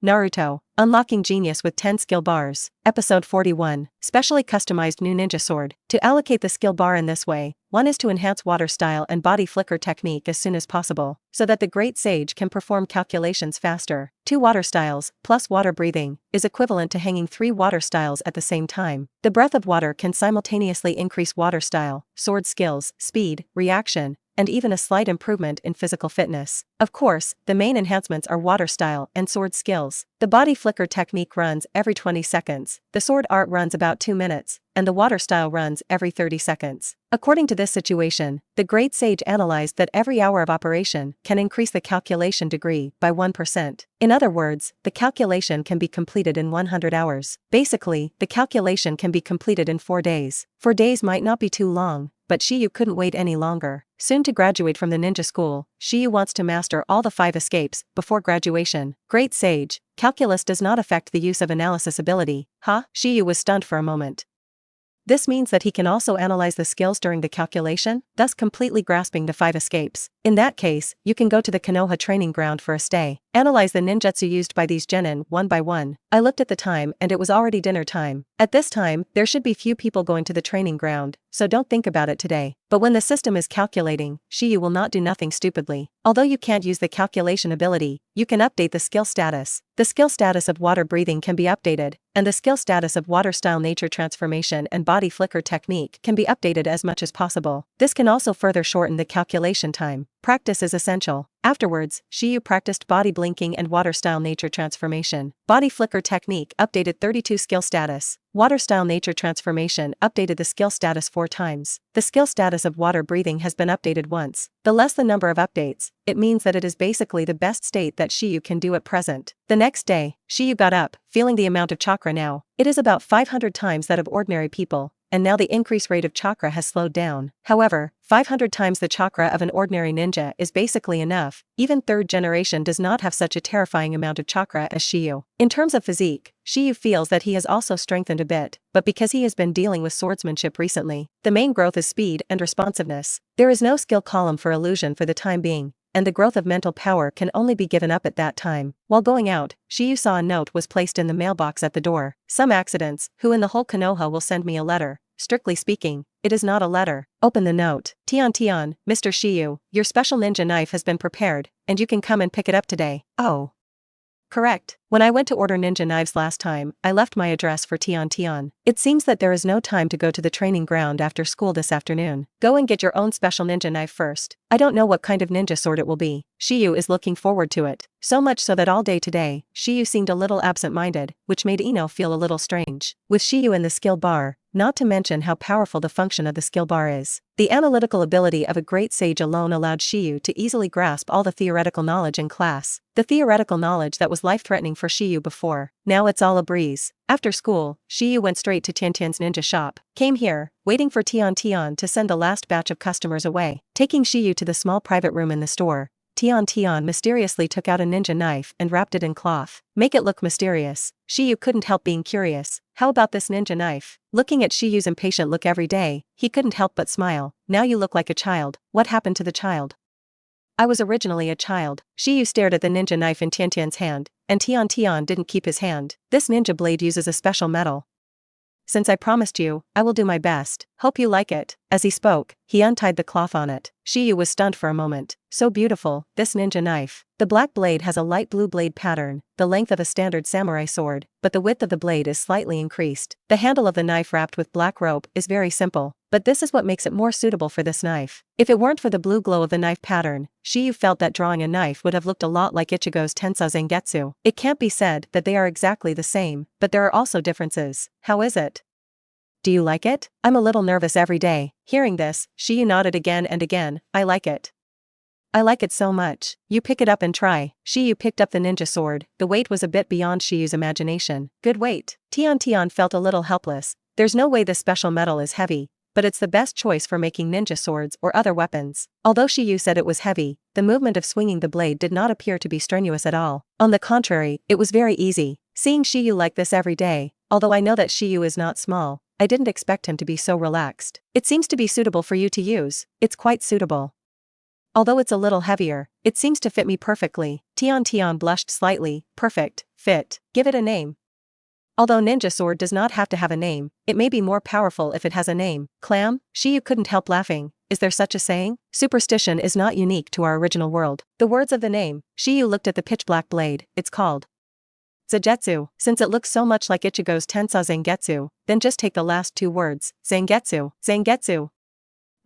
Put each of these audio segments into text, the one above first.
Naruto, Unlocking Genius with 10 Skill Bars. Episode 41, Specially Customized New Ninja Sword. To allocate the skill bar in this way, one is to enhance water style and body flicker technique as soon as possible, so that the great sage can perform calculations faster. 2 water styles, plus water breathing, is equivalent to hanging 3 water styles at the same time. The breath of water can simultaneously increase water style, sword skills, speed, reaction, and even a slight improvement in physical fitness. Of course, the main enhancements are water style and sword skills. The body flicker technique runs every 20 seconds, the sword art runs about 2 minutes, and the water style runs every 30 seconds. According to this situation, the great sage analyzed that every hour of operation can increase the calculation degree by 1%. In other words, the calculation can be completed in 100 hours. Basically, the calculation can be completed in 4 days. 4 days might not be too long, but Shiyu couldn't wait any longer. Soon to graduate from the ninja school, Shiyu wants to master all the 5 escapes before graduation. Great sage, calculus does not affect the use of analysis ability. Huh? Shiyu was stunned for a moment. This means that he can also analyze the skills during the calculation, thus completely grasping the 5 escapes. In that case, you can go to the Konoha training ground for a stay. Analyze the ninjutsu used by these genin one by one. I looked at the time and it was already dinner time. At this time, there should be few people going to the training ground, so don't think about it today. But when the system is calculating, Shiyu will not do nothing stupidly. Although you can't use the calculation ability, you can update the skill status. The skill status of water breathing can be updated, and the skill status of water style nature transformation and body flicker technique can be updated as much as possible. This can also further shorten the calculation time. Practice is essential. Afterwards, Shiyu practiced body blinking and water style nature transformation. Body flicker technique updated 32 skill status. Water style nature transformation updated the skill status 4 times. The skill status of water breathing has been updated once. The less the number of updates, it means that it is basically the best state that Shiyu can do at present. The next day, Shiyu got up, feeling the amount of chakra now. It is about 500 times that of ordinary people, and now the increase rate of chakra has slowed down. However, 500 times the chakra of an ordinary ninja is basically enough. Even 3rd generation does not have such a terrifying amount of chakra as Shiyu. In terms of physique, Shiyu feels that he has also strengthened a bit, but because he has been dealing with swordsmanship recently, the main growth is speed and responsiveness. There is no skill column for illusion for the time being, and the growth of mental power can only be given up at that time. While going out, Shiyu saw a note was placed in the mailbox at the door. Some accidents, who in the whole Konoha will send me a letter? Strictly speaking, it is not a letter. Open the note. Tian, Mr. Shiyu, your special ninja knife has been prepared, and you can come and pick it up today. Oh. Correct. When I went to order ninja knives last time, I left my address for Tian. It seems that there is no time to go to the training ground after school this afternoon. Go and get your own special ninja knife first. I don't know what kind of ninja sword it will be. Shiyu is looking forward to it. So much so that all day today, Shiyu seemed a little absent-minded, which made Ino feel a little strange. With Shiyu in the skill bar, not to mention how powerful the function of the skill bar is, the analytical ability of a great sage alone allowed Shiyu to easily grasp all the theoretical knowledge in class. The theoretical knowledge that was life-threatening for Shiyu before, now it's all a breeze. After school, Shiyu went straight to Tian's ninja shop, came here, waiting for Tian to send the last batch of customers away. Taking Shiyu to the small private room in the store, Tian mysteriously took out a ninja knife and wrapped it in cloth. Make it look mysterious. Shiyu couldn't help being curious. How about this ninja knife? Looking at Shiyu's impatient look every day, he couldn't help but smile. Now you look like a child. What happened to the child? I was originally a child. Shiyu stared at the ninja knife in Tian's hand, and Tian didn't keep his hand. This ninja blade uses a special metal. Since I promised you, I will do my best. Hope you like it. As he spoke, he untied the cloth on it. Shiyu was stunned for a moment. So beautiful, this ninja knife. The black blade has a light blue blade pattern, the length of a standard samurai sword, but the width of the blade is slightly increased. The handle of the knife wrapped with black rope is very simple, but this is what makes it more suitable for this knife. If it weren't for the blue glow of the knife pattern, Shiyu felt that drawing a knife would have looked a lot like Ichigo's Tensa Zangetsu. It can't be said that they are exactly the same, but there are also differences. How is it? Do you like it? I'm a little nervous every day. Hearing this, Shiyu nodded again and again. I like it. I like it so much. You pick it up and try. Shiyu picked up the ninja sword. The weight was a bit beyond Shiyu's imagination. Good weight. Tian felt a little helpless. There's no way this special metal is heavy, but it's the best choice for making ninja swords or other weapons. Although Shiyu said it was heavy, the movement of swinging the blade did not appear to be strenuous at all. On the contrary, it was very easy. Seeing Shiyu like this every day, although I know that Shiyu is not small, I didn't expect him to be so relaxed. It seems to be suitable for you to use. It's quite suitable. Although it's a little heavier, it seems to fit me perfectly. Tian blushed slightly. Perfect fit. Give it a name. Although ninja sword does not have to have a name, it may be more powerful if it has a name. Clam? Shiyu couldn't help laughing. Is there such a saying? Superstition is not unique to our original world. The words of the name. Shiyu looked at the pitch-black blade. It's called Zagetsu. Since it looks so much like Ichigo's Tensei Zangetsu, then just take the last two words. Zangetsu. Zangetsu.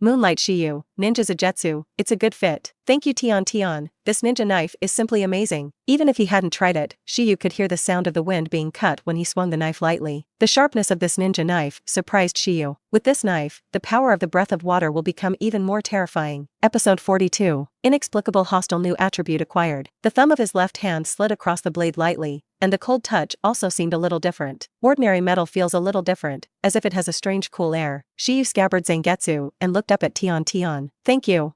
Moonlight Shiyu, Ninja Zagetsu, it's a good fit. Thank you Tian. This ninja knife is simply amazing. Even if he hadn't tried it, Shiyu could hear the sound of the wind being cut when he swung the knife lightly. The sharpness of this ninja knife surprised Shiyu. With this knife, the power of the breath of water will become even more terrifying. Episode 42. Inexplicable hostile new attribute acquired. The thumb of his left hand slid across the blade lightly, and the cold touch also seemed a little different. Ordinary metal feels a little different, as if it has a strange cool air. Shiyu scabbard Zangetsu and looked up at Tian. Thank you.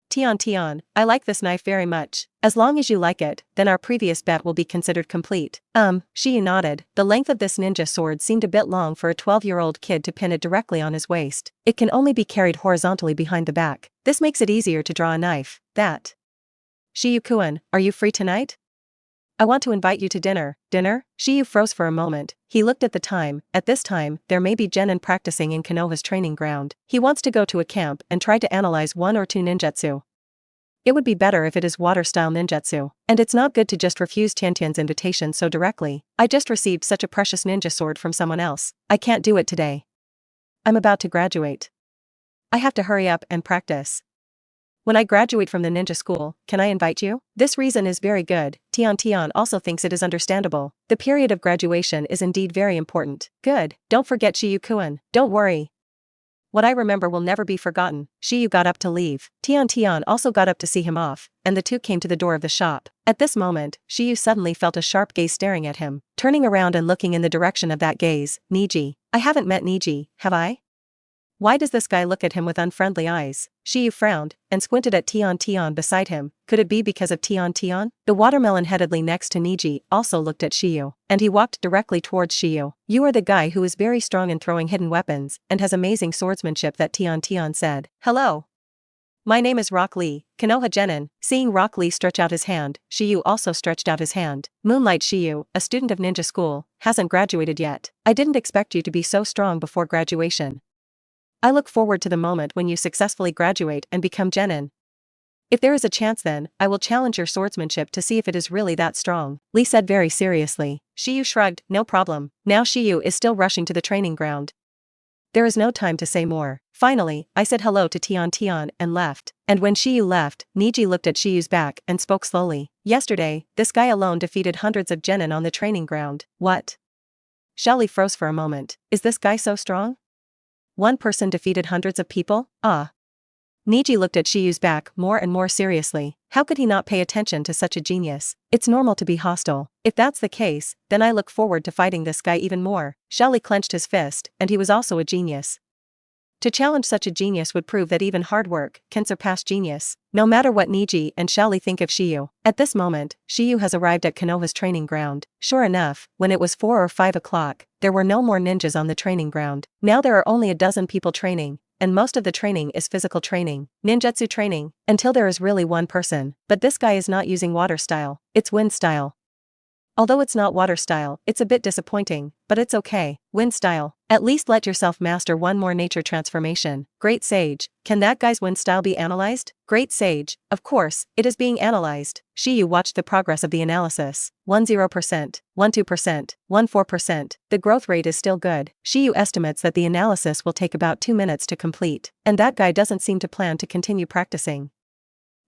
Tian, I like this knife very much. As long as you like it, then our previous bet will be considered complete. Shiyu nodded. The length of this ninja sword seemed a bit long for a 12-year-old kid to pin it directly on his waist. It can only be carried horizontally behind the back. This makes it easier to draw a knife. Shiyu-kun, are you free tonight? I want to invite you to dinner. Dinner? Shiyu froze for a moment. He looked at the time. At this time, there may be genin practicing in Konoha's training ground. He wants to go to a camp and try to analyze one or two ninjutsu. It would be better if it is water-style ninjutsu. And it's not good to just refuse Tian's invitation so directly. I just received such a precious ninja sword from someone else. I can't do it today. I'm about to graduate. I have to hurry up and practice. When I graduate from the ninja school, can I invite you? This reason is very good. Tian also thinks it is understandable. The period of graduation is indeed very important. Good. Don't forget Shiyu-kun. Don't worry. What I remember will never be forgotten. Shiyu got up to leave. Tian also got up to see him off, and the two came to the door of the shop. At this moment, Shiyu suddenly felt a sharp gaze staring at him. Turning around and looking in the direction of that gaze, Niji. I haven't met Niji, have I? Why does this guy look at him with unfriendly eyes? Shiyu frowned, and squinted at Tian beside him. Could it be because of Tian? The watermelon-headedly next to Niji also looked at Shiyu, and he walked directly towards Shiyu. You are the guy who is very strong in throwing hidden weapons, and has amazing swordsmanship, that Tian said. Hello. My name is Rock Lee, Konoha Genin. Seeing Rock Lee stretch out his hand, Shiyu also stretched out his hand. Moonlight Shiyu, a student of ninja school, hasn't graduated yet. I didn't expect you to be so strong before graduation. I look forward to the moment when you successfully graduate and become genin. If there is a chance, then I will challenge your swordsmanship to see if it is really that strong, Lee said very seriously. Shiyu shrugged. No problem. Now Shiyu is still rushing to the training ground. There is no time to say more. Finally, I said hello to Tian and left. And when Shiyu left, Niji looked at Shiyu's back and spoke slowly. Yesterday, this guy alone defeated hundreds of genin on the training ground. What? Xiaoli froze for a moment. Is this guy so strong? One person defeated hundreds of people? Ah. Niji looked at Shiyu's back more and more seriously. How could he not pay attention to such a genius? It's normal to be hostile. If that's the case, then I look forward to fighting this guy even more. Xiaoli clenched his fist, and he was also a genius. To challenge such a genius would prove that even hard work can surpass genius, no matter what Niji and Xiaoli think of Shiyu. At this moment, Shiyu has arrived at Konoha's training ground. Sure enough, when it was 4 or 5 o'clock, there were no more ninjas on the training ground. Now there are only a dozen people training, and most of the training is physical training, ninjutsu training, until there is really one person. But this guy is not using water style, it's wind style. Although it's not water style, it's a bit disappointing, but it's okay. Wind style. At least let yourself master one more nature transformation. Great Sage. Can that guy's wind style be analyzed? Great Sage. Of course, it is being analyzed. Shiyu watched the progress of the analysis. 10%, 12%, 14%. The growth rate is still good. Shiyu estimates that the analysis will take about 2 minutes to complete. And that guy doesn't seem to plan to continue practicing.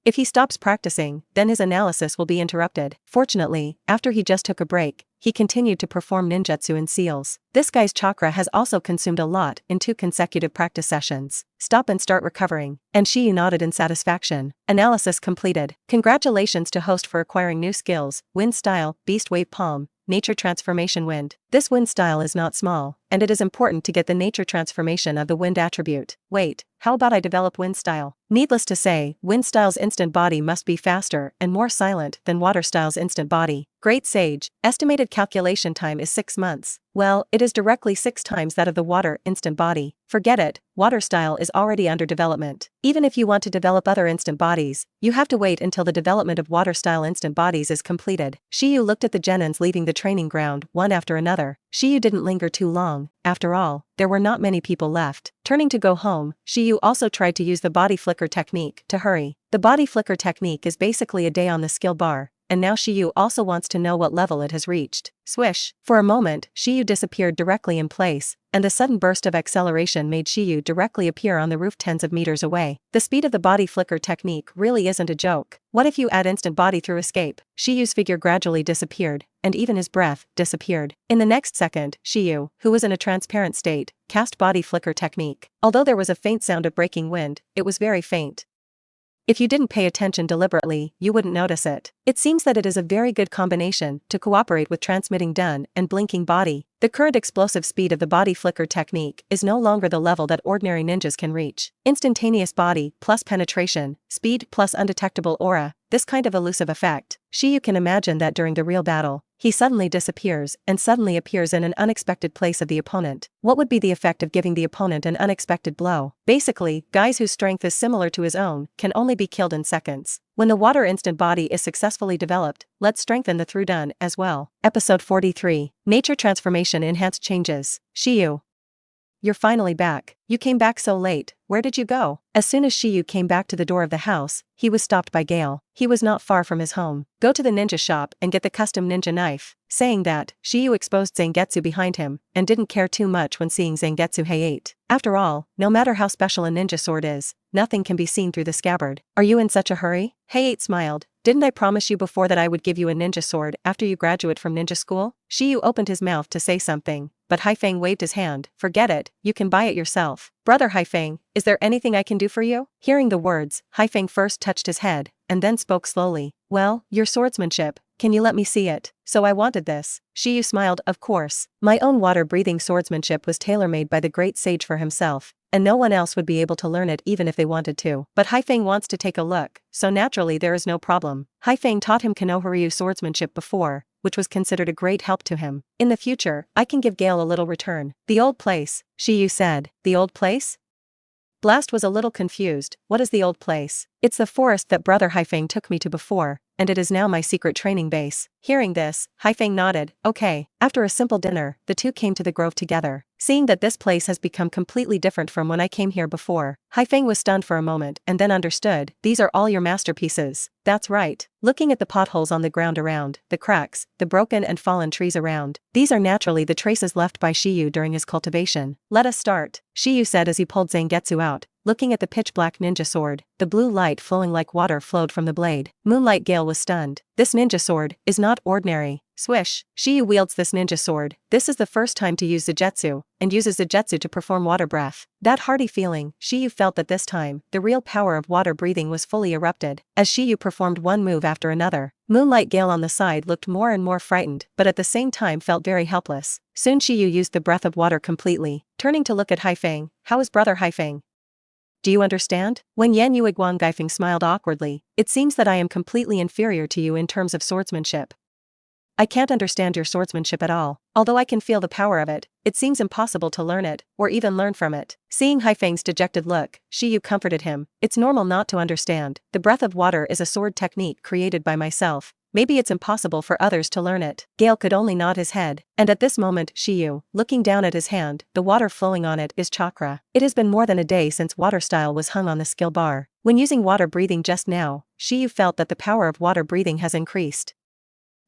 If he stops practicing, then his analysis will be interrupted. Fortunately, after he just took a break, he continued to perform ninjutsu in seals. This guy's chakra has also consumed a lot in 2 consecutive practice sessions. Stop and start recovering. And Shiyu nodded in satisfaction. Analysis completed. Congratulations to host for acquiring new skills. Wind style, beast wave palm, nature transformation wind. This wind style is not small, and it is important to get the nature transformation of the wind attribute. Wait, how about I develop wind style? Needless to say, wind style's instant body must be faster and more silent than water style's instant body. Great Sage, estimated calculation time is 6 months. Well, it is directly 6 times that of the water instant body. Forget it, water style is already under development. Even if you want to develop other instant bodies, you have to wait until the development of water style instant bodies is completed. Shiyu looked at the genins leaving the training ground, one after another. Shiyu didn't linger too long. After all, there were not many people left. Turning to go home, Shiyu also tried to use the body flicker technique to hurry. The body flicker technique is basically a day on the skill bar, and now Shiyu also wants to know what level it has reached. Swish! For a moment, Shiyu disappeared directly in place, and a sudden burst of acceleration made Shiyu directly appear on the roof tens of meters away. The speed of the body flicker technique really isn't a joke. What if you add instant body through escape? Shiyu's figure gradually disappeared, and even his breath disappeared. In the next second, Shiyu, who was in a transparent state, cast body flicker technique. Although there was a faint sound of breaking wind, it was very faint. If you didn't pay attention deliberately, you wouldn't notice it. It seems that it is a very good combination to cooperate with transmitting done and blinking body. The current explosive speed of the body flicker technique is no longer the level that ordinary ninjas can reach. Instantaneous body plus penetration, speed plus undetectable aura, this kind of elusive effect. Shiyu can imagine that during the real battle, he suddenly disappears and suddenly appears in an unexpected place of the opponent. What would be the effect of giving the opponent an unexpected blow? Basically, guys whose strength is similar to his own can only be killed in seconds. When the water instant body is successfully developed, let's strengthen the through done as well. Episode 43. Nature Transformation Enhanced Changes. Shiyu. You're finally back. You came back so late, where did you go? As soon as Shiyu came back to the door of the house, he was stopped by Gale. He was not far from his home. Go to the ninja shop and get the custom ninja knife. Saying that, Shiyu exposed Zangetsu behind him, and didn't care too much when seeing Zangetsu Hayate. After all, no matter how special a ninja sword is, nothing can be seen through the scabbard. Are you in such a hurry? Hayate smiled. Didn't I promise you before that I would give you a ninja sword after you graduate from ninja school? Shiyu opened his mouth to say something, but Haifeng waved his hand. Forget it, you can buy it yourself. Brother Haifeng, is there anything I can do for you? Hearing the words, Haifeng first touched his head, and then spoke slowly. Well, your swordsmanship, can you let me see it? So I wanted this. Shiyu smiled. Of course. My own water-breathing swordsmanship was tailor-made by the great sage for himself, and no one else would be able to learn it even if they wanted to. But Haifeng wants to take a look, so naturally there is no problem. Haifeng taught him Konoha swordsmanship before, which was considered a great help to him. In the future, I can give Gale a little return. The old place, Shiyu said. The old place? Blast was a little confused. What is the old place? It's the forest that Brother Haifeng took me to before, and it is now my secret training base. Hearing this, Haifeng nodded. Okay. After a simple dinner, the two came to the grove together. Seeing that this place has become completely different from when I came here before, Haifeng was stunned for a moment and then understood. These are all your masterpieces. That's right. Looking at the potholes on the ground around, the cracks, the broken and fallen trees around, these are naturally the traces left by Shiyu during his cultivation. Let us start, Shiyu said as he pulled Zangetsu out. Looking at the pitch-black ninja sword, the blue light flowing like water flowed from the blade. Moonlight Gale was stunned. This ninja sword is not ordinary. Swish. Shiyu wields this ninja sword. This is the first time to use Zijutsu, and uses Zijutsu to perform water breath. That hearty feeling, Shiyu felt that this time, the real power of water breathing was fully erupted, as Shiyu performed one move after another. Moonlight Gale on the side looked more and more frightened, but at the same time felt very helpless. Soon Shiyu used the breath of water completely. Turning to look at Haifeng. How is Brother Haifeng? Do you understand? When Yan Yuiguang Gaifeng smiled awkwardly. It seems that I am completely inferior to you in terms of swordsmanship. I can't understand your swordsmanship at all. Although I can feel the power of it, it seems impossible to learn it, or even learn from it. Seeing Haifeng's dejected look, Shiyu comforted him. It's normal not to understand. The breath of water is a sword technique created by myself. Maybe it's impossible for others to learn it. Gale could only nod his head, and at this moment Shiyu, looking down at his hand, the water flowing on it is chakra. It has been more than a day since water style was hung on the skill bar. When using water breathing just now, Shiyu felt that the power of water breathing has increased.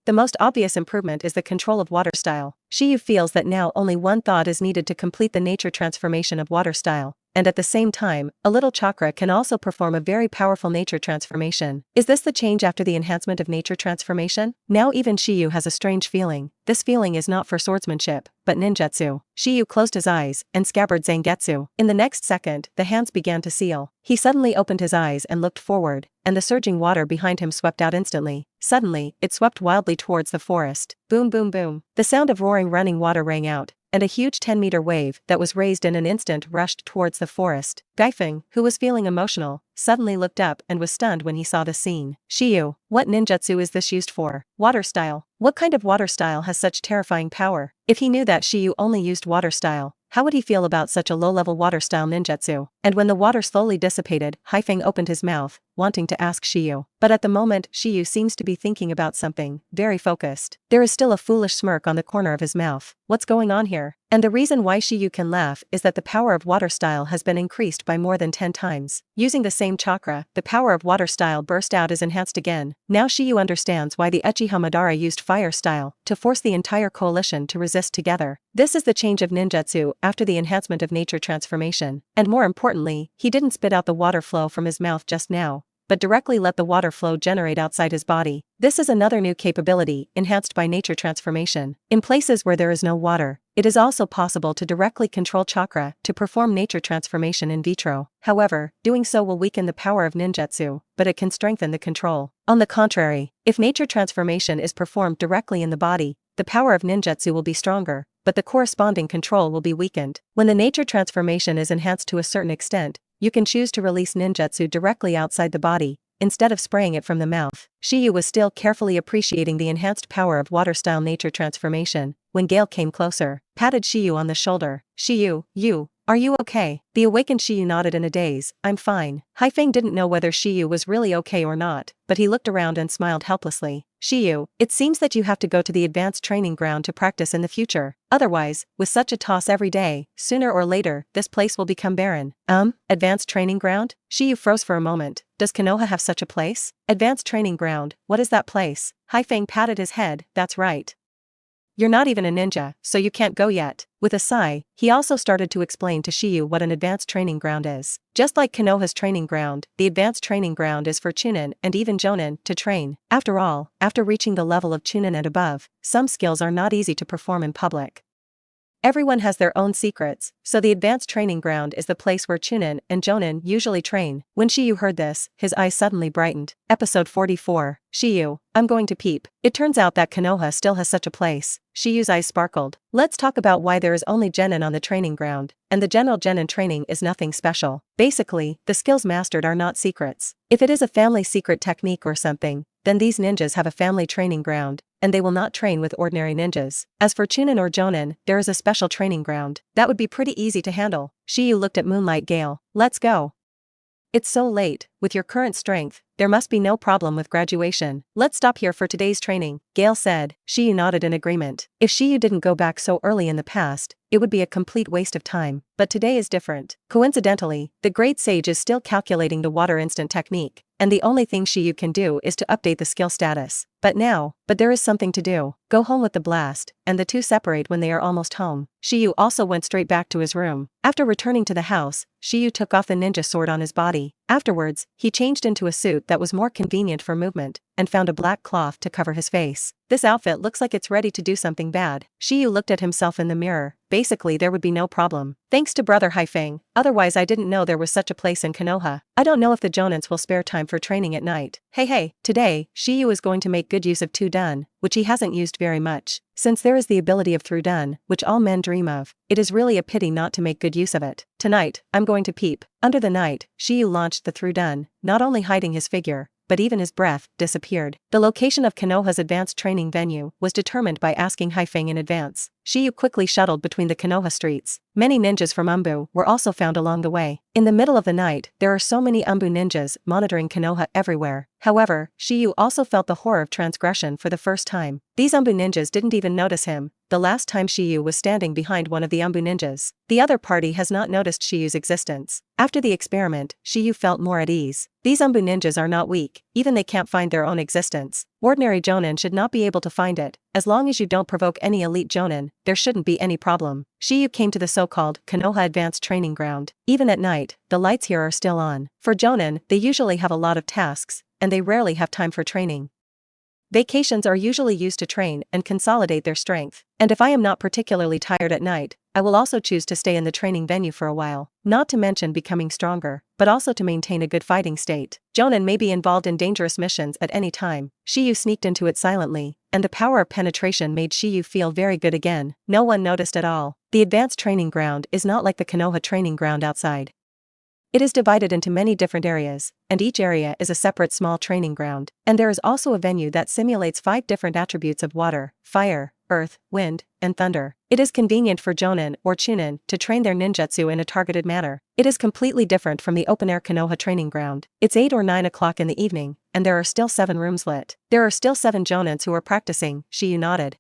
The most obvious improvement is the control of water style. Shiyu feels that now only one thought is needed to complete the nature transformation of water style, and at the same time, a little chakra can also perform a very powerful nature transformation. Is this the change after the enhancement of nature transformation? Now even Shiyu has a strange feeling. This feeling is not for swordsmanship, but ninjutsu. Shiyu closed his eyes and scabbard Zangetsu. In the next second, the hands began to seal. He suddenly opened his eyes and looked forward, and the surging water behind him swept out instantly. Suddenly, it swept wildly towards the forest. Boom boom boom. The sound of roaring running water rang out, and a huge 10-meter wave that was raised in an instant rushed towards the forest. Gaifeng, who was feeling emotional, suddenly looked up and was stunned when he saw the scene. Shiyu, what ninjutsu is this used for? Water style. What kind of water style has such terrifying power? If he knew that Shiyu only used water style, how would he feel about such a low-level water style ninjutsu? And when the water slowly dissipated, Haifeng opened his mouth, wanting to ask Shiyu. But at the moment, Shiyu seems to be thinking about something, very focused. There is still a foolish smirk on the corner of his mouth. What's going on here? And the reason why Shiyu can laugh is that the power of water style has been increased by more than 10 times. Using the same chakra, the power of water style burst out is enhanced again. Now Shiyu understands why the Uchiha Madara used fire style, to force the entire coalition to resist together. This is the change of ninjutsu after the enhancement of nature transformation. And more importantly, he didn't spit out the water flow from his mouth just now, but directly let the water flow generate outside his body. This is another new capability, enhanced by nature transformation. In places where there is no water, it is also possible to directly control chakra to perform nature transformation in vitro. However, doing so will weaken the power of ninjutsu, but it can strengthen the control. On the contrary, if nature transformation is performed directly in the body, the power of ninjutsu will be stronger, but the corresponding control will be weakened. When the nature transformation is enhanced to a certain extent, you can choose to release ninjutsu directly outside the body, instead of spraying it from the mouth. Shiyu was still carefully appreciating the enhanced power of water-style nature transformation, when Gale came closer, patted Shiyu on the shoulder. Shiyu, are you okay? The awakened Shiyu nodded in a daze. I'm fine. Haifeng didn't know whether Shiyu was really okay or not, but he looked around and smiled helplessly. Shiyu, it seems that you have to go to the advanced training ground to practice in the future. Otherwise, with such a toss every day, sooner or later, this place will become barren. Advanced training ground? Shiyu froze for a moment. Does Konoha have such a place? Advanced training ground, what is that place? Haifeng patted his head. That's right. You're not even a ninja, so you can't go yet. With a sigh, he also started to explain to Shiyu what an advanced training ground is. Just like Konoha's training ground, the advanced training ground is for Chunin and even Jonin to train. After all, after reaching the level of Chunin and above, some skills are not easy to perform in public. Everyone has their own secrets, so the advanced training ground is the place where Chunin and Jonin usually train. When Shiyu heard this, his eyes suddenly brightened. Episode 44. Shiyu, I'm going to peep. It turns out that Konoha still has such a place. Shiyu's eyes sparkled. Let's talk about why there is only genin on the training ground, and the general genin training is nothing special. Basically, the skills mastered are not secrets. If it is a family secret technique or something, then these ninjas have a family training ground, and they will not train with ordinary ninjas. As for Chunin or Jonin, there is a special training ground. That would be pretty easy to handle. Shiyu looked at Moonlight Gale. Let's go. It's so late. With your current strength, there must be no problem with graduation. Let's stop here for today's training, Gale said. Shiyu nodded in agreement. If Shiyu didn't go back so early in the past, it would be a complete waste of time. But today is different. Coincidentally, the great sage is still calculating the water instant technique, and the only thing Shiyu can do is to update the skill status. But there is something to do. Go home with the blast, and the two separate when they are almost home. Shiyu also went straight back to his room. After returning to the house, Shiyu took off the ninja sword on his body. Afterwards, he changed into a suit that was more convenient for movement, and found a black cloth to cover his face. This outfit looks like it's ready to do something bad. Shiyu looked at himself in the mirror. Basically there would be no problem. Thanks to brother Haifeng, otherwise I didn't know there was such a place in Konoha. I don't know if the Jonins will spare time for training at night. Hey, today, Shiyu is going to make good use of Tudun, which he hasn't used very much. Since there is the ability of Throudun, which all men dream of, it is really a pity not to make good use of it. Tonight, I'm going to peep. Under the night, Shiyu launched the Throudun, not only hiding his figure, but even his breath disappeared. The location of Konoha's advanced training venue was determined by asking Haifeng in advance. Shiyu quickly shuttled between the Konoha streets. Many ninjas from Umbu were also found along the way. In the middle of the night, there are so many Umbu ninjas monitoring Konoha everywhere. However, Shiyu also felt the horror of transgression for the first time. These Umbu ninjas didn't even notice him the last time Shiyu was standing behind one of the Umbu ninjas. The other party has not noticed Shiyu's existence. After the experiment, Shiyu felt more at ease. These Umbu ninjas are not weak, even they can't find their own existence. Ordinary Jonin should not be able to find it. As long as you don't provoke any elite Jonin, there shouldn't be any problem. Shiyu came to the so-called Konoha Advanced Training Ground. Even at night, the lights here are still on. For Jonin, they usually have a lot of tasks, and they rarely have time for training. Vacations are usually used to train and consolidate their strength. And if I am not particularly tired at night, I will also choose to stay in the training venue for a while, not to mention becoming stronger, but also to maintain a good fighting state. Jonin may be involved in dangerous missions at any time. Shiyu sneaked into it silently, and the power of penetration made Shiyu feel very good again. No one noticed at all. The advanced training ground is not like the Konoha training ground outside. It is divided into many different areas, and each area is a separate small training ground. And there is also a venue that simulates 5 different attributes of water, fire, earth, wind, and thunder. It is convenient for Jonin or Chunin to train their ninjutsu in a targeted manner. It is completely different from the open-air Konoha training ground. It's 8 or 9 o'clock in the evening, and there are still 7 rooms lit. There are still 7 Jonins who are practicing, Shiyu nodded.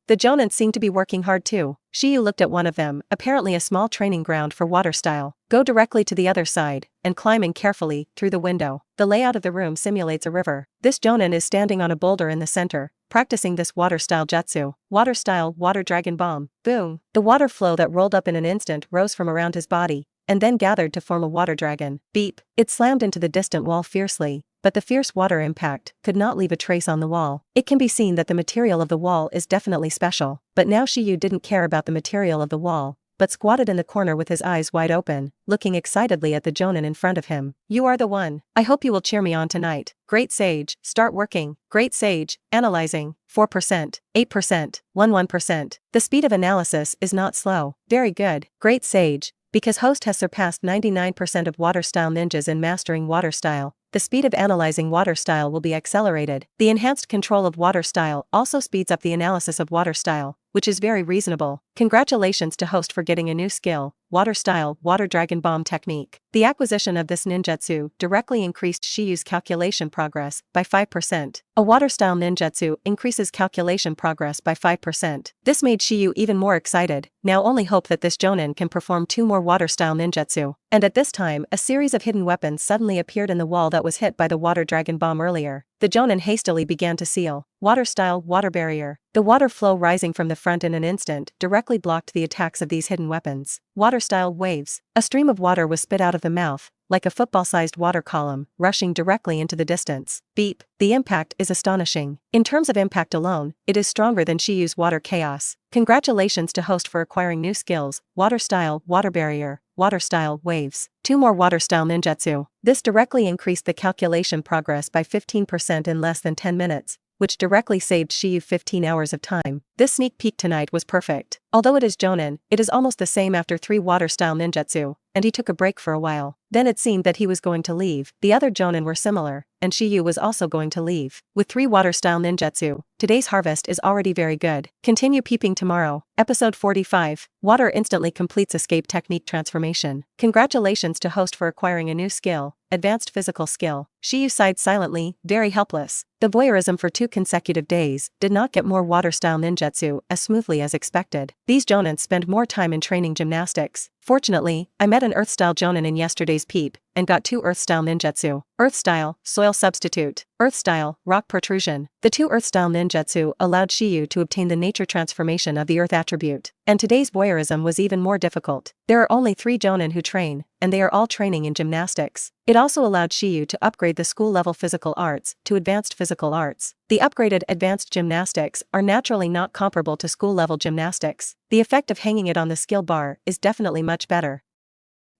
The Jonins seem to be working hard too. Shiyu looked at one of them, apparently a small training ground for water style. Go directly to the other side, and climbing carefully, through the window. The layout of the room simulates a river. This Jonin is standing on a boulder in the center, practicing this water style jutsu. Water style, water dragon bomb. Boom! The water flow that rolled up in an instant rose from around his body, and then gathered to form a water dragon. Beep! It slammed into the distant wall fiercely. But the fierce water impact could not leave a trace on the wall. It can be seen that the material of the wall is definitely special. But now Shiyu didn't care about the material of the wall, but squatted in the corner with his eyes wide open, looking excitedly at the Jonin in front of him. You are the one. I hope you will cheer me on tonight. Great Sage, start working. Great Sage, analyzing. 4%, 8%, 11%. The speed of analysis is not slow. Very good. Great Sage. Because host has surpassed 99% of water style ninjas in mastering water style, the speed of analyzing water style will be accelerated. The enhanced control of water style also speeds up the analysis of water style, which is very reasonable. Congratulations to host for getting a new skill, water style, water dragon bomb technique. The acquisition of this ninjutsu directly increased Shiyu's calculation progress by 5%. A water style ninjutsu increases calculation progress by 5%. This made Shiyu even more excited. Now only hope that this Jonin can perform 2 more water style ninjutsu. And at this time, a series of hidden weapons suddenly appeared in the wall that was hit by the water dragon bomb earlier. The Jonin hastily began to seal. Water style, water barrier. The water flow rising from the front in an instant directly blocked the attacks of these hidden weapons. Water style, waves. A stream of water was spit out of the mouth, like a football-sized water column, rushing directly into the distance. Beep. The impact is astonishing. In terms of impact alone, it is stronger than Shiyu's water chaos. Congratulations to host for acquiring new skills, water style, water barrier, water style, waves. 2 more water style ninjutsu. This directly increased the calculation progress by 15% in less than 10 minutes, which directly saved Shiyu 15 hours of time. This sneak peek tonight was perfect. Although it is Jonin, it is almost the same after 3 water style ninjutsu, and he took a break for a while. Then it seemed that he was going to leave. The other Jonin were similar, and Shiyu was also going to leave. With 3 water style ninjutsu, today's harvest is already very good. Continue peeping tomorrow. Episode 45. Water instantly completes escape technique transformation. Congratulations to host for acquiring a new skill, advanced physical skill. Shiyu sighed silently, very helpless. The voyeurism for 2 consecutive days did not get more water style ninjutsu as smoothly as expected. These Jonins spend more time in training gymnastics. Fortunately, I met an Earth-style Jonin in yesterday's peep, and got 2 Earth-style ninjutsu. Earth-style, soil substitute. Earth-style, rock protrusion. The 2 Earth-style ninjutsu allowed Shiyu to obtain the nature transformation of the Earth attribute. And today's voyeurism was even more difficult. There are only 3 Jonin who train, and they are all training in gymnastics. It also allowed Shiyu to upgrade the school-level physical arts to advanced physical arts. The upgraded advanced gymnastics are naturally not comparable to school-level gymnastics. The effect of hanging it on the skill bar is definitely much better.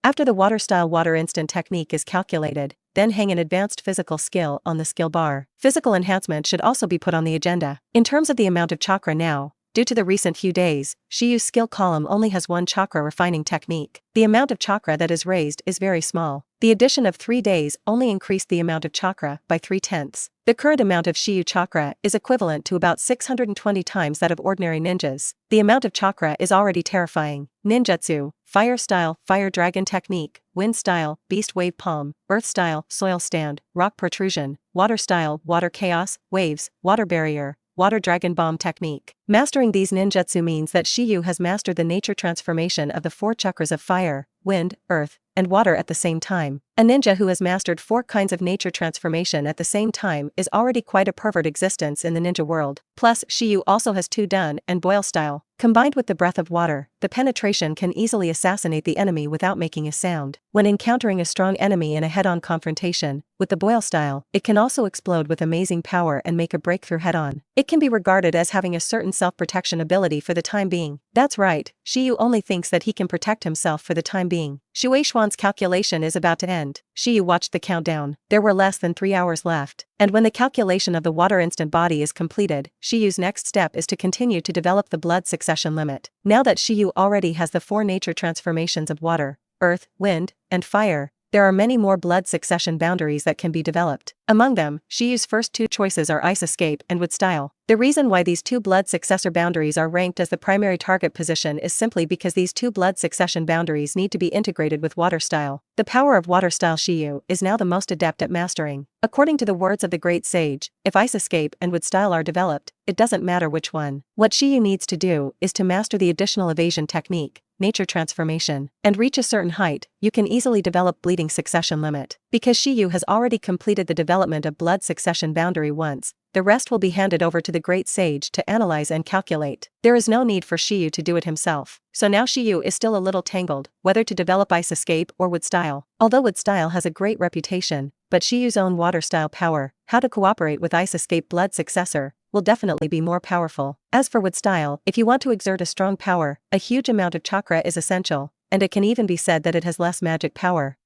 After the water style water instant technique is calculated, then hang an advanced physical skill on the skill bar. Physical enhancement should also be put on the agenda. In terms of the amount of chakra now, due to the recent few days, Shiyu's skill column only has 1 chakra refining technique. The amount of chakra that is raised is very small. The addition of 3 days only increased the amount of chakra by 3/10. The current amount of Shiyu chakra is equivalent to about 620 times that of ordinary ninjas. The amount of chakra is already terrifying. Ninjutsu, fire style, fire dragon technique, wind style, beast wave palm, earth style, soil stand, rock protrusion, water style, water chaos, waves, water barrier, water dragon bomb technique. Mastering these ninjutsu means that Shiyu has mastered the nature transformation of the 4 chakras of fire, wind, earth, and water at the same time. A ninja who has mastered 4 kinds of nature transformation at the same time is already quite a pervert existence in the ninja world. Plus, Shiyu also has 2 dun and boil style. Combined with the breath of water, the penetration can easily assassinate the enemy without making a sound. When encountering a strong enemy in a head-on confrontation, With the boil style, it can also explode with amazing power and make a breakthrough head-on. It can be regarded as having a certain self-protection ability for the time being. That's right, Shiyu only thinks that he can protect himself for the time being. Shueishuan's calculation is about to end. Shiyu watched the countdown. There were less than 3 hours left. And when the calculation of the water instant body is completed, Shiyu's next step is to continue to develop the blood succession limit. Now that Shiyu already has the 4 nature transformations of water, earth, wind, and fire, there are many more blood succession boundaries that can be developed. Among them, Shiyu's first 2 choices are ice escape and wood style. The reason why these 2 blood successor boundaries are ranked as the primary target position is simply because these 2 blood succession boundaries need to be integrated with water style. The power of water style Shiyu is now the most adept at mastering. According to the words of the great sage, if ice escape and wood style are developed, it doesn't matter which one. What Shiyu needs to do is to master the additional evasion technique, nature transformation, and reach a certain height. You can easily develop bleeding succession limit. Because Shiyu has already completed the development of blood succession boundary once, the rest will be handed over to the great sage to analyze and calculate. There is no need for Shiyu to do it himself. So now Shiyu is still a little tangled, whether to develop ice escape or wood style. Although wood style has a great reputation, but Shiyu's own water style power, how to cooperate with ice escape blood successor, will definitely be more powerful. As for wood style, if you want to exert a strong power, a huge amount of chakra is essential, and it can even be said that it has less magic power.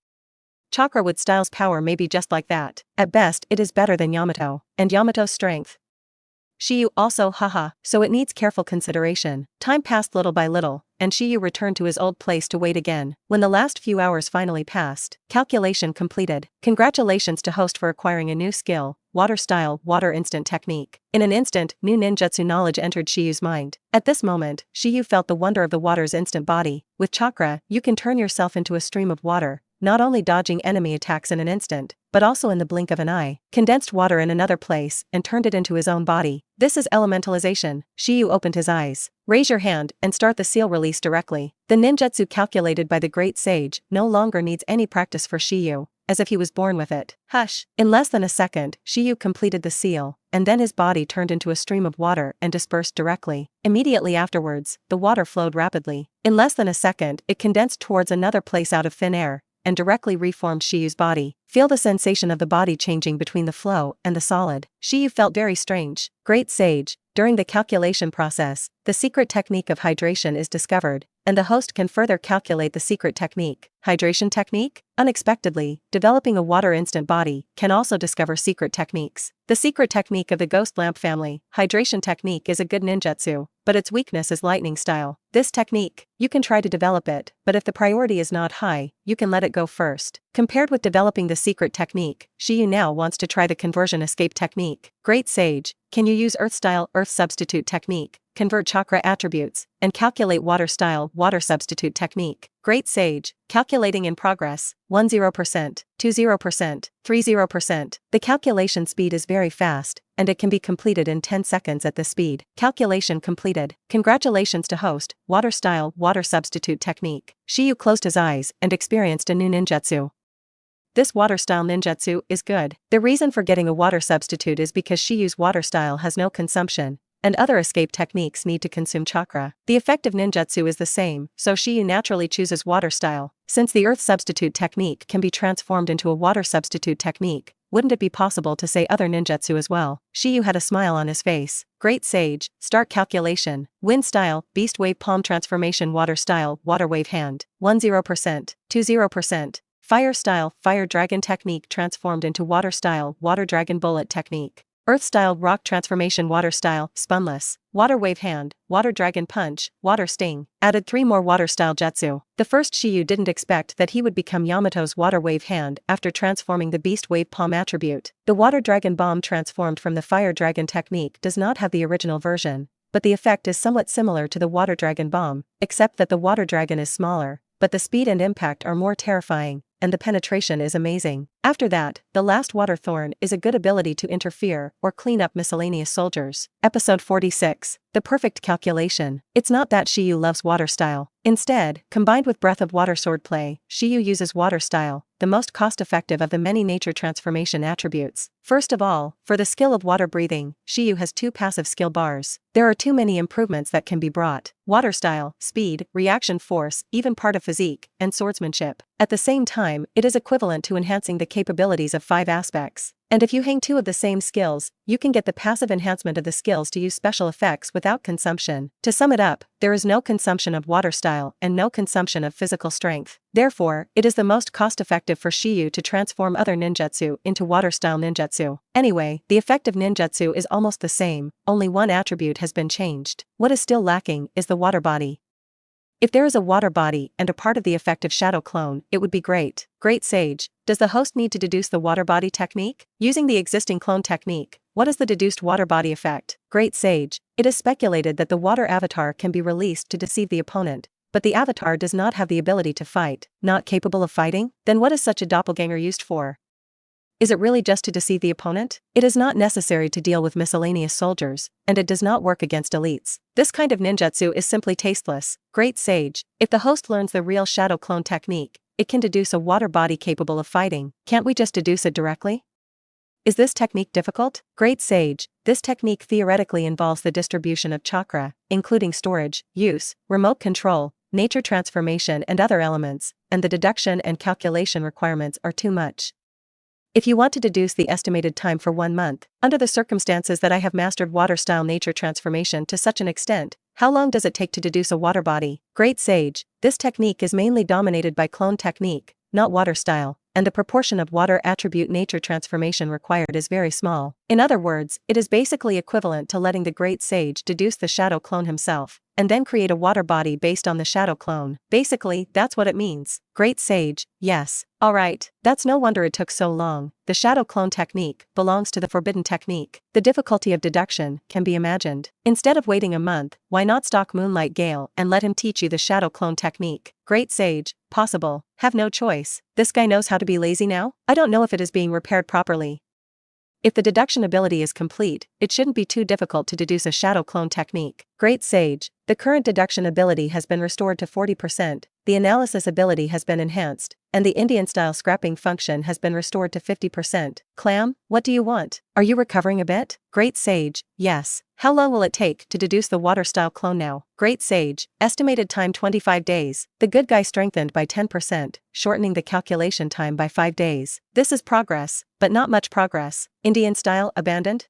Chakra wood style's power may be just like that. At best, it is better than Yamato, and Yamato's strength. Shiyu also so it needs careful consideration. Time passed little by little, and Shiyu returned to his old place to wait again. When the last few hours finally passed, calculation completed. Congratulations to host for acquiring a new skill, water style, water instant technique. In an instant, new ninjutsu knowledge entered Shiyu's mind. At this moment, Shiyu felt the wonder of the water's instant body. With chakra, you can turn yourself into a stream of water, not only dodging enemy attacks in an instant, but also in the blink of an eye. Condensed water in another place and turned it into his own body. This is elementalization. Shiyu opened his eyes. Raise your hand and start the seal release directly. The ninjutsu calculated by the great sage no longer needs any practice for Shiyu, as if he was born with it. Hush! In less than a second, Shiyu completed the seal, and then his body turned into a stream of water and dispersed directly. Immediately afterwards, the water flowed rapidly. In less than a second, it condensed towards another place out of thin air, and directly reformed Shiyu's body. Feel the sensation of the body changing between the flow and the solid. Shiyu felt very strange. Great sage, during the calculation process, the secret technique of hydration is discovered, and the host can further calculate the secret technique. Hydration technique? Unexpectedly, developing a water instant body can also discover secret techniques. The secret technique of the ghost lamp family, hydration technique, is a good ninjutsu, but its weakness is lightning style. This technique, you can try to develop it, but if the priority is not high, you can let it go first. Compared with developing the secret technique, Shiyu now wants to try the conversion escape technique. Great sage, can you use earth style earth substitute technique, convert chakra attributes, and calculate water style water substitute technique? Great sage, calculating in progress, 10%, 20%, 30%. The calculation speed is very fast, and it can be completed in 10 seconds at this speed. Calculation completed. Congratulations to host, water style water substitute technique. Shiyu closed his eyes and experienced a new ninjutsu. This water style ninjutsu is good. The reason for getting a water substitute is because Shiyu's water style has no consumption, and other escape techniques need to consume chakra. The effect of ninjutsu is the same, so Shiyu naturally chooses water style. Since the earth substitute technique can be transformed into a water substitute technique, wouldn't it be possible to say other ninjutsu as well? Shiyu had a smile on his face. Great sage, start calculation. Wind style, beast wave palm transformation. Water style, water wave hand, 10%, 20%. Fire style, fire dragon technique transformed into water style, water dragon bullet technique. Earth style, rock transformation. Water style, spunless, water wave hand, water dragon punch, water sting. Added 3 more water style jutsu. The first Shiyu didn't expect that he would become Yamato's water wave hand after transforming the beast wave palm attribute. The water dragon bomb transformed from the fire dragon technique does not have the original version, but the effect is somewhat similar to the water dragon bomb, except that the water dragon is smaller, but the speed and impact are more terrifying, and the penetration is amazing. After that, the last water thorn is a good ability to interfere or clean up miscellaneous soldiers. Episode 46. The perfect calculation. It's not that Shiyu loves water style. Instead, combined with breath of water swordplay, Shiyu uses water style, the most cost-effective of the many nature transformation attributes. First of all, for the skill of water breathing, Shiyu has 2 passive skill bars. There are too many improvements that can be brought: water style, speed, reaction force, even part of physique, and swordsmanship. At the same time, it is equivalent to enhancing the capabilities of 5 aspects. And if you hang 2 of the same skills, you can get the passive enhancement of the skills to use special effects without consumption. To sum it up, there is no consumption of water style and no consumption of physical strength. Therefore, it is the most cost-effective for Shiyu to transform other ninjutsu into water-style ninjutsu. Anyway, the effect of ninjutsu is almost the same, only one attribute has been changed. What is still lacking is the water body. If there is a water body and a part of the effective shadow clone, it would be great. Great Sage, does the host need to deduce the water body technique? Using the existing clone technique, what is the deduced water body effect? Great Sage, it is speculated that the water avatar can be released to deceive the opponent, but the avatar does not have the ability to fight. Not capable of fighting? Then what is such a doppelganger used for? Is it really just to deceive the opponent? It is not necessary to deal with miscellaneous soldiers, and it does not work against elites. This kind of ninjutsu is simply tasteless. Great Sage, if the host learns the real shadow clone technique, it can deduce a water body capable of fighting. Can't we just deduce it directly? Is this technique difficult? Great Sage, this technique theoretically involves the distribution of chakra, including storage, use, remote control, nature transformation and other elements, and the deduction and calculation requirements are too much. If you want to deduce the estimated time for 1 month, under the circumstances that I have mastered water-style nature transformation to such an extent, how long does it take to deduce a water body? Great Sage, this technique is mainly dominated by clone technique, not water style, and the proportion of water attribute nature transformation required is very small. In other words, it is basically equivalent to letting the Great Sage deduce the shadow clone himself, and then create a water body based on the shadow clone. Basically, that's what it means. Great Sage, yes. Alright, that's no wonder it took so long. The shadow clone technique belongs to the forbidden technique. The difficulty of deduction can be imagined. Instead of waiting a month, why not stalk Moonlight Gale and let him teach you the shadow clone technique? Great Sage, possible. Have no choice. This guy knows how to be lazy now? I don't know if it is being repaired properly. If the deduction ability is complete, it shouldn't be too difficult to deduce a shadow clone technique. Great Sage, the current deduction ability has been restored to 40%, the analysis ability has been enhanced, and the Indian-style scrapping function has been restored to 50%. Clam, what do you want? Are you recovering a bit? Great Sage, yes. How long will it take to deduce the water-style clone now? Great Sage, estimated time 25 days. The good guy strengthened by 10%, shortening the calculation time by 5 days. This is progress, but not much progress. Indian-style abandoned?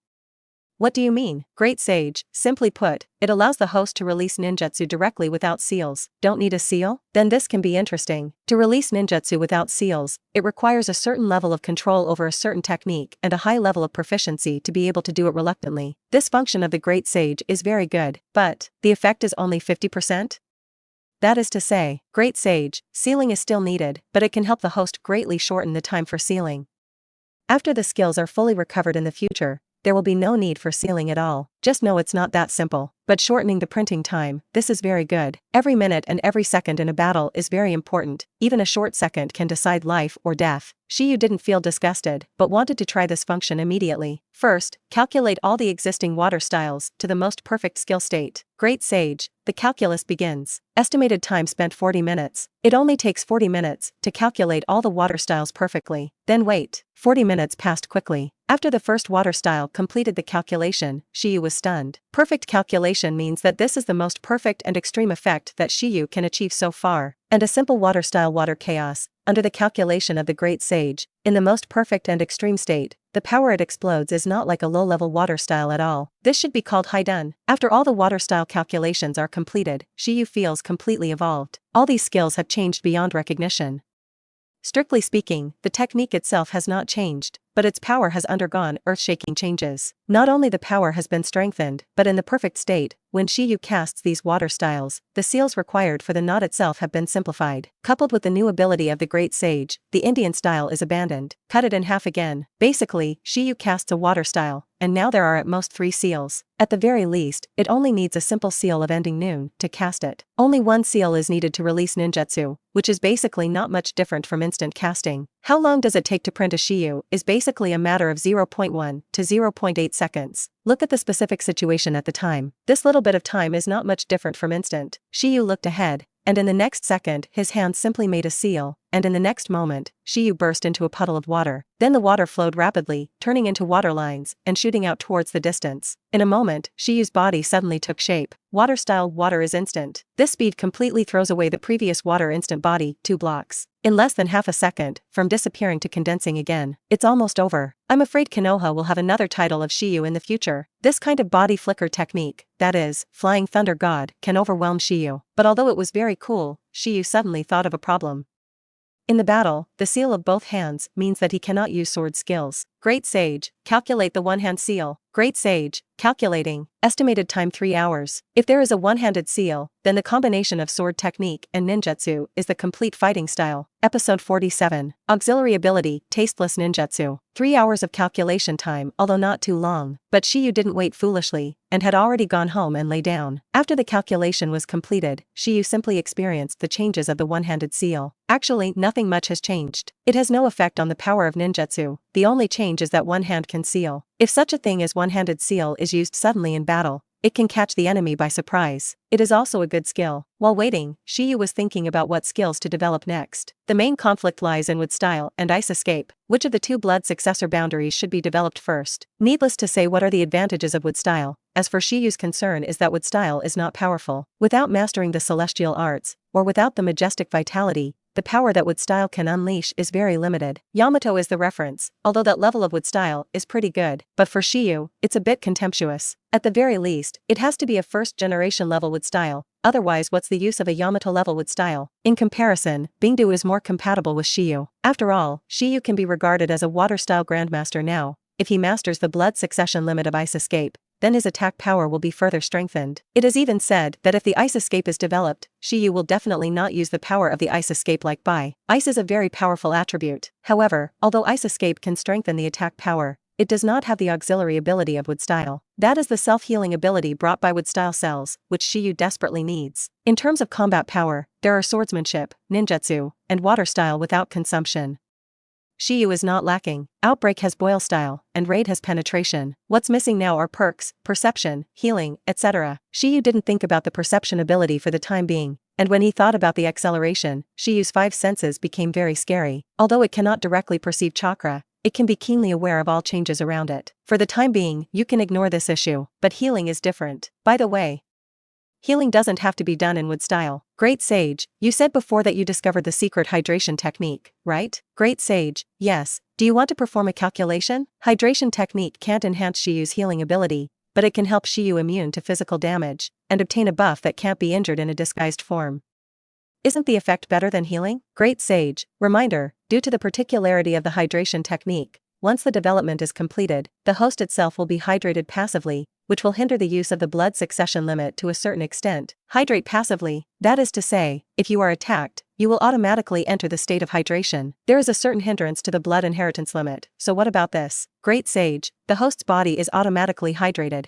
What do you mean? Great Sage, simply put, it allows the host to release ninjutsu directly without seals. Don't need a seal? Then this can be interesting. To release ninjutsu without seals, it requires a certain level of control over a certain technique and a high level of proficiency to be able to do it reluctantly. This function of the Great Sage is very good, but the effect is only 50%? That is to say, Great Sage, sealing is still needed, but it can help the host greatly shorten the time for sealing. After the skills are fully recovered in the future, there will be no need for sealing at all. Just know it's not that simple. But shortening the printing time, this is very good. Every minute and every second in a battle is very important. Even a short second can decide life or death. Shiyu didn't feel disgusted, but wanted to try this function immediately. First, calculate all the existing water styles to the most perfect skill state. Great Sage, the calculus begins. Estimated time spent 40 minutes. It only takes 40 minutes to calculate all the water styles perfectly. Then wait. 40 minutes passed quickly. After the first water style completed the calculation, Shiyu was stunned. Perfect calculation means that this is the most perfect and extreme effect that Shiyu can achieve so far. And a simple water style water chaos, under the calculation of the Great Sage, in the most perfect and extreme state, the power it explodes is not like a low-level water style at all. This should be called high done. After all the water style calculations are completed, Shiyu feels completely evolved. All these skills have changed beyond recognition. Strictly speaking, the technique itself has not changed, but its power has undergone earth-shaking changes. Not only the power has been strengthened, but in the perfect state, when Shiyu casts these water styles, the seals required for the knot itself have been simplified. Coupled with the new ability of the Great Sage, the Indian style is abandoned. Cut it in half again. Basically, Shiyu casts a water style, and now there are at most 3 seals. At the very least, it only needs a simple seal of ending noon to cast it. Only 1 seal is needed to release ninjutsu, which is basically not much different from instant casting. How long does it take to print a Shiyu is basically a matter of 0.1 to 0.8 seconds. Look at the specific situation at the time. This little bit of time is not much different from instant. Shiyu looked ahead, and in the next second his hand simply made a seal, and in the next moment, Shiyu burst into a puddle of water. Then the water flowed rapidly, turning into water lines and shooting out towards the distance. In a moment, Shiyu's body suddenly took shape. Water-style water is instant. This speed completely throws away the previous water instant body, 2 blocks. In less than half a second, from disappearing to condensing again. It's almost over. I'm afraid Konoha will have another title of Shiyu in the future. This kind of body flicker technique, that is, Flying Thunder God, can overwhelm Shiyu. But although it was very cool, Shiyu suddenly thought of a problem. In the battle, the seal of both hands means that he cannot use sword skills. Great Sage, calculate the one-hand seal. Great Sage, calculating. Estimated time 3 hours. If there is a one-handed seal, then the combination of sword technique and ninjutsu is the complete fighting style. Episode 47. Auxiliary ability, tasteless ninjutsu. 3 hours of calculation time, although not too long. But Shiyu didn't wait foolishly, and had already gone home and lay down. After the calculation was completed, Shiyu simply experienced the changes of the one-handed seal. Actually, nothing much has changed. It has no effect on the power of ninjutsu. The only change is that one hand can seal. If such a thing as one-handed seal is used suddenly in battle, it can catch the enemy by surprise. It is also a good skill. While waiting, Shiyu was thinking about what skills to develop next. The main conflict lies in wood style and ice escape. Which of the 2 blood successor boundaries should be developed first? Needless to say, what are the advantages of wood style? As for Shiyu's concern is that wood style is not powerful. Without mastering the celestial arts, or without the majestic vitality, the power that wood style can unleash is very limited. Yamato is the reference, although that level of wood style is pretty good, but for Shiyu, it's a bit contemptuous. At the very least, it has to be a first-generation level wood style, otherwise what's the use of a Yamato level wood style? In comparison, Bingdu is more compatible with Shiyu. After all, Shiyu can be regarded as a water-style grandmaster now. If he masters the blood succession limit of ice escape, then his attack power will be further strengthened. It is even said that if the ice escape is developed, Shiyu will definitely not use the power of the ice escape like Bai. Ice is a very powerful attribute. However, although ice escape can strengthen the attack power, it does not have the auxiliary ability of wood style. That is the self-healing ability brought by wood style cells, which Shiyu desperately needs. In terms of combat power, there are swordsmanship, ninjutsu, and water style without consumption. Shiyu is not lacking. Outbreak has boil style, and raid has penetration. What's missing now are perks, perception, healing, etc. Shiyu didn't think about the perception ability for the time being, and when he thought about the acceleration, Shiyu's 5 senses became very scary. Although it cannot directly perceive chakra, it can be keenly aware of all changes around it. For the time being, you can ignore this issue, but healing is different. By the way, healing doesn't have to be done in wood style. Great Sage, you said before that you discovered the secret hydration technique, right? Great Sage, yes. Do you want to perform a calculation? Hydration technique can't enhance Shiyu's healing ability, but it can help Shiyu immune to physical damage, and obtain a buff that can't be injured in a disguised form. Isn't the effect better than healing? Great Sage, reminder, due to the particularity of the hydration technique, once the development is completed, the host itself will be hydrated passively, which will hinder the use of the blood succession limit to a certain extent. Hydrate passively, that is to say, if you are attacked, you will automatically enter the state of hydration. There is a certain hindrance to the blood inheritance limit, so what about this? Great Sage, the host's body is automatically hydrated.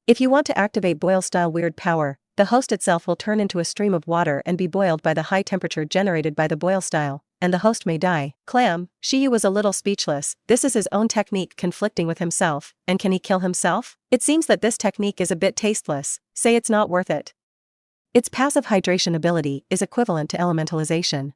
If you want to activate boil-style weird power, the host itself will turn into a stream of water and be boiled by the high temperature generated by the boil style, and the host may die. Clam, Shiyu was a little speechless. This is his own technique conflicting with himself, and can he kill himself? It seems that this technique is a bit tasteless. Say it's not worth it. Its passive hydration ability is equivalent to elementalization.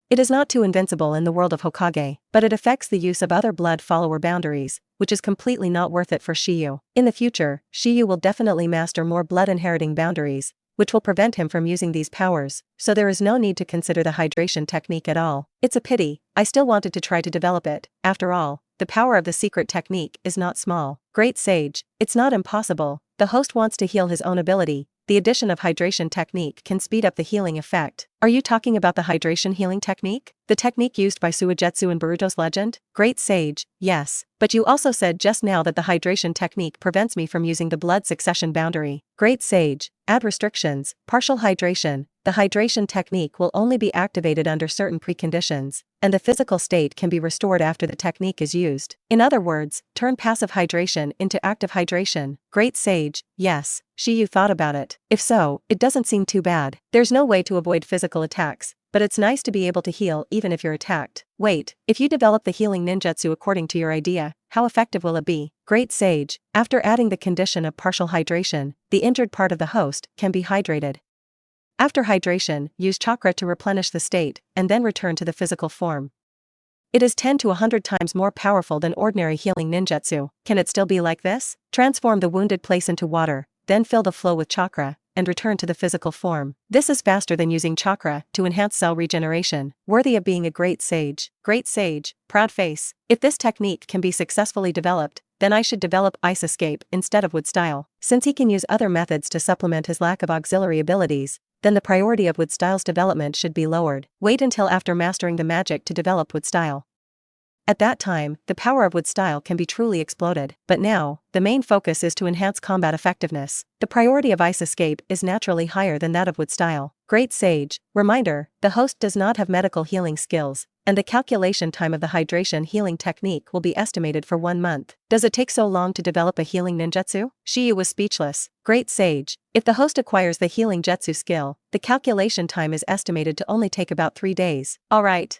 It is not too invincible in the world of Hokage, but it affects the use of other blood follower boundaries, which is completely not worth it for Shiyu. In the future, Shiyu will definitely master more blood inheriting boundaries, which will prevent him from using these powers, so there is no need to consider the hydration technique at all. It's a pity, I still wanted to try to develop it. After all, the power of the secret technique is not small. Great Sage, it's not impossible. The host wants to heal his own ability. The addition of hydration technique can speed up the healing effect. Are you talking about the hydration healing technique? The technique used by Suigetsu in Boruto's legend? Great Sage, yes. But you also said just now that the hydration technique prevents me from using the blood succession boundary. Great Sage, add restrictions. Partial hydration. The hydration technique will only be activated under certain preconditions, and the physical state can be restored after the technique is used. In other words, turn passive hydration into active hydration. Great Sage, yes. Shiyu thought about it. If so, it doesn't seem too bad. There's no way to avoid physical attacks, but it's nice to be able to heal even if you're attacked. Wait, if you develop the healing ninjutsu according to your idea, how effective will it be? Great Sage, after adding the condition of partial hydration, the injured part of the host can be hydrated. After hydration, use chakra to replenish the state, and then return to the physical form. It is 10 to 100 times more powerful than ordinary healing ninjutsu. Can it still be like this? Transform the wounded place into water, then fill the flow with chakra, and return to the physical form. This is faster than using chakra to enhance cell regeneration, worthy of being a great sage. Great sage, proud face. If this technique can be successfully developed, then I should develop ice escape instead of wood style. Since he can use other methods to supplement his lack of auxiliary abilities, then the priority of wood style's development should be lowered. Wait until after mastering the magic to develop wood style. At that time, the power of wood style can be truly exploded. But now, the main focus is to enhance combat effectiveness. The priority of ice escape is naturally higher than that of wood style. Great sage. Reminder, the host does not have medical healing skills, and the calculation time of the hydration healing technique will be estimated for 1 month. Does it take so long to develop a healing ninjutsu? Shiyu was speechless. Great sage. If the host acquires the healing jutsu skill, the calculation time is estimated to only take about 3 days. Alright.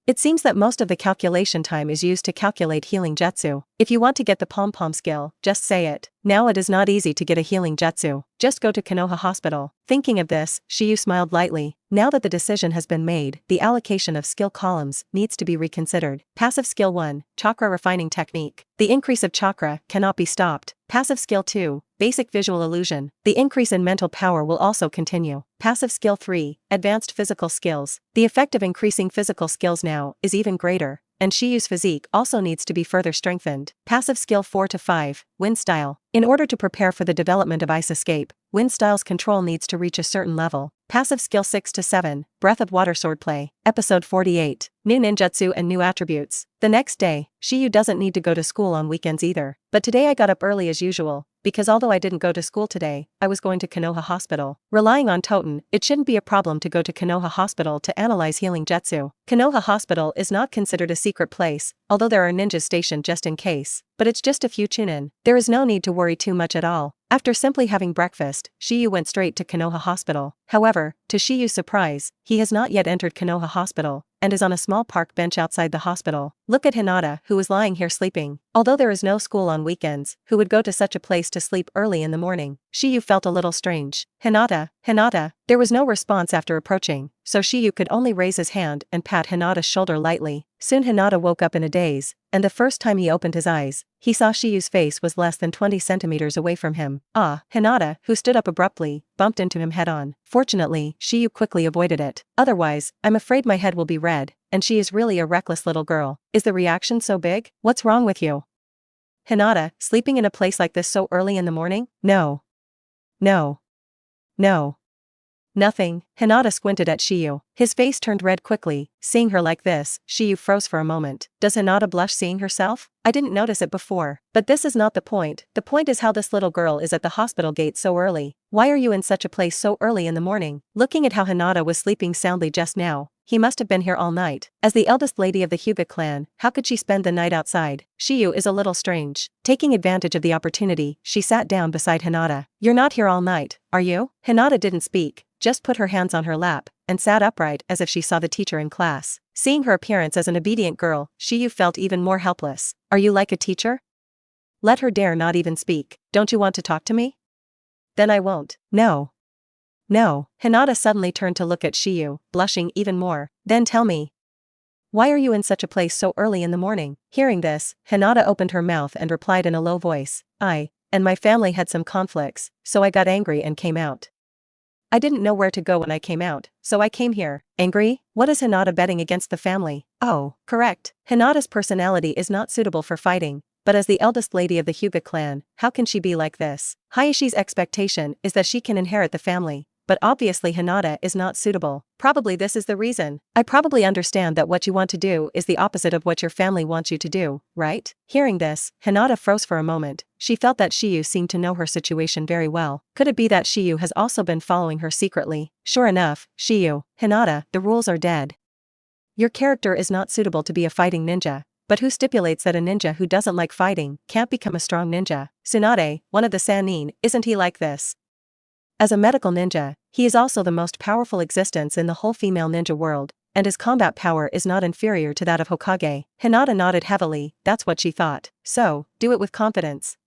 It seems that most of the calculation time is used to calculate healing jutsu. If you want to get the pom-pom skill, just say it. Now it is not easy to get a healing jutsu. Just go to Konoha Hospital. Thinking of this, Shiyu smiled lightly. Now that the decision has been made, the allocation of skill columns needs to be reconsidered. Passive skill 1, chakra refining technique. The increase of chakra cannot be stopped. Passive skill 2, basic visual illusion. The increase in mental power will also continue. Passive skill 3, advanced physical skills. The effect of increasing physical skills now is even greater, and Shiyu's physique also needs to be further strengthened. Passive skill 4 to 5, wind style. In order to prepare for the development of ice escape, wind style's control needs to reach a certain level. Passive skill 6 to 7, breath of water swordplay. Episode 48, new ninjutsu and new attributes. The next day, Shiyu doesn't need to go to school on weekends either. But today I got up early as usual, because although I didn't go to school today, I was going to Konoha Hospital. Relying on Toten, it shouldn't be a problem to go to Konoha Hospital to analyze healing jutsu. Konoha Hospital is not considered a secret place, although there are ninjas stationed just in case. But it's just a few chunin. There is no need to worry too much at all. After simply having breakfast, Shiyu went straight to Konoha Hospital. However, to Shiyu's surprise, he has not yet entered Konoha Hospital, and is on a small park bench outside the hospital. Look at Hinata, who is lying here sleeping. Although there is no school on weekends, who would go to such a place to sleep early in the morning? Shiyu felt a little strange. Hinata, Hinata. There was no response after approaching, so Shiyu could only raise his hand and pat Hinata's shoulder lightly. Soon Hinata woke up in a daze, and the first time he opened his eyes, he saw Shiyu's face was less than 20 centimeters away from him. Ah, Hinata, who stood up abruptly, bumped into him head-on. Fortunately, Shiyu quickly avoided it. Otherwise, I'm afraid my head will be red, and she is really a reckless little girl. Is the reaction so big? What's wrong with you? Hinata, sleeping in a place like this so early in the morning? No. No. No. Nothing. Hinata squinted at Shiyu. His face turned red quickly. Seeing her like this, Shiyu froze for a moment. Does Hinata blush seeing herself? I didn't notice it before. But this is not the point. The point is how this little girl is at the hospital gate so early. Why are you in such a place so early in the morning? Looking at how Hinata was sleeping soundly just now, he must have been here all night. As the eldest lady of the Hyuga clan, how could she spend the night outside? Shiyu is a little strange. Taking advantage of the opportunity, she sat down beside Hinata. You're not here all night, are you? Hinata didn't speak, just put her hands on her lap, and sat upright as if she saw the teacher in class. Seeing her appearance as an obedient girl, Shiyu felt even more helpless. Are you like a teacher? Let her dare not even speak. Don't you want to talk to me? Then I won't. No. No. Hinata suddenly turned to look at Shiyu, blushing even more. Then tell me. Why are you in such a place so early in the morning? Hearing this, Hinata opened her mouth and replied in a low voice. I and my family had some conflicts, so I got angry and came out. I didn't know where to go when I came out, so I came here. Angry? What is Hinata betting against the family? Oh, correct. Hinata's personality is not suitable for fighting, but as the eldest lady of the Hyuga clan, how can she be like this? Hayashi's expectation is that she can inherit the family, but obviously Hinata is not suitable. Probably this is the reason. I probably understand that what you want to do is the opposite of what your family wants you to do, right? Hearing this, Hinata froze for a moment. She felt that Shiyu seemed to know her situation very well. Could it be that Shiyu has also been following her secretly? Sure enough, Shiyu, Hinata, the rules are dead. Your character is not suitable to be a fighting ninja. But who stipulates that a ninja who doesn't like fighting can't become a strong ninja? Tsunade, one of the Sannin, isn't he like this? As a medical ninja, he is also the most powerful existence in the whole female ninja world, and his combat power is not inferior to that of Hokage. Hinata nodded heavily, that's what she thought. So, do it with confidence.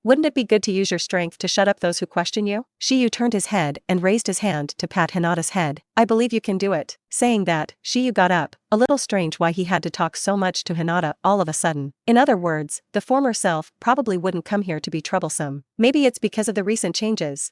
Wouldn't it be good to use your strength to shut up those who question you? Shiyu turned his head and raised his hand to pat Hinata's head. I believe you can do it. Saying that, Shiyu got up, a little strange why he had to talk so much to Hinata all of a sudden. In other words, the former self probably wouldn't come here to be troublesome. Maybe it's because of the recent changes.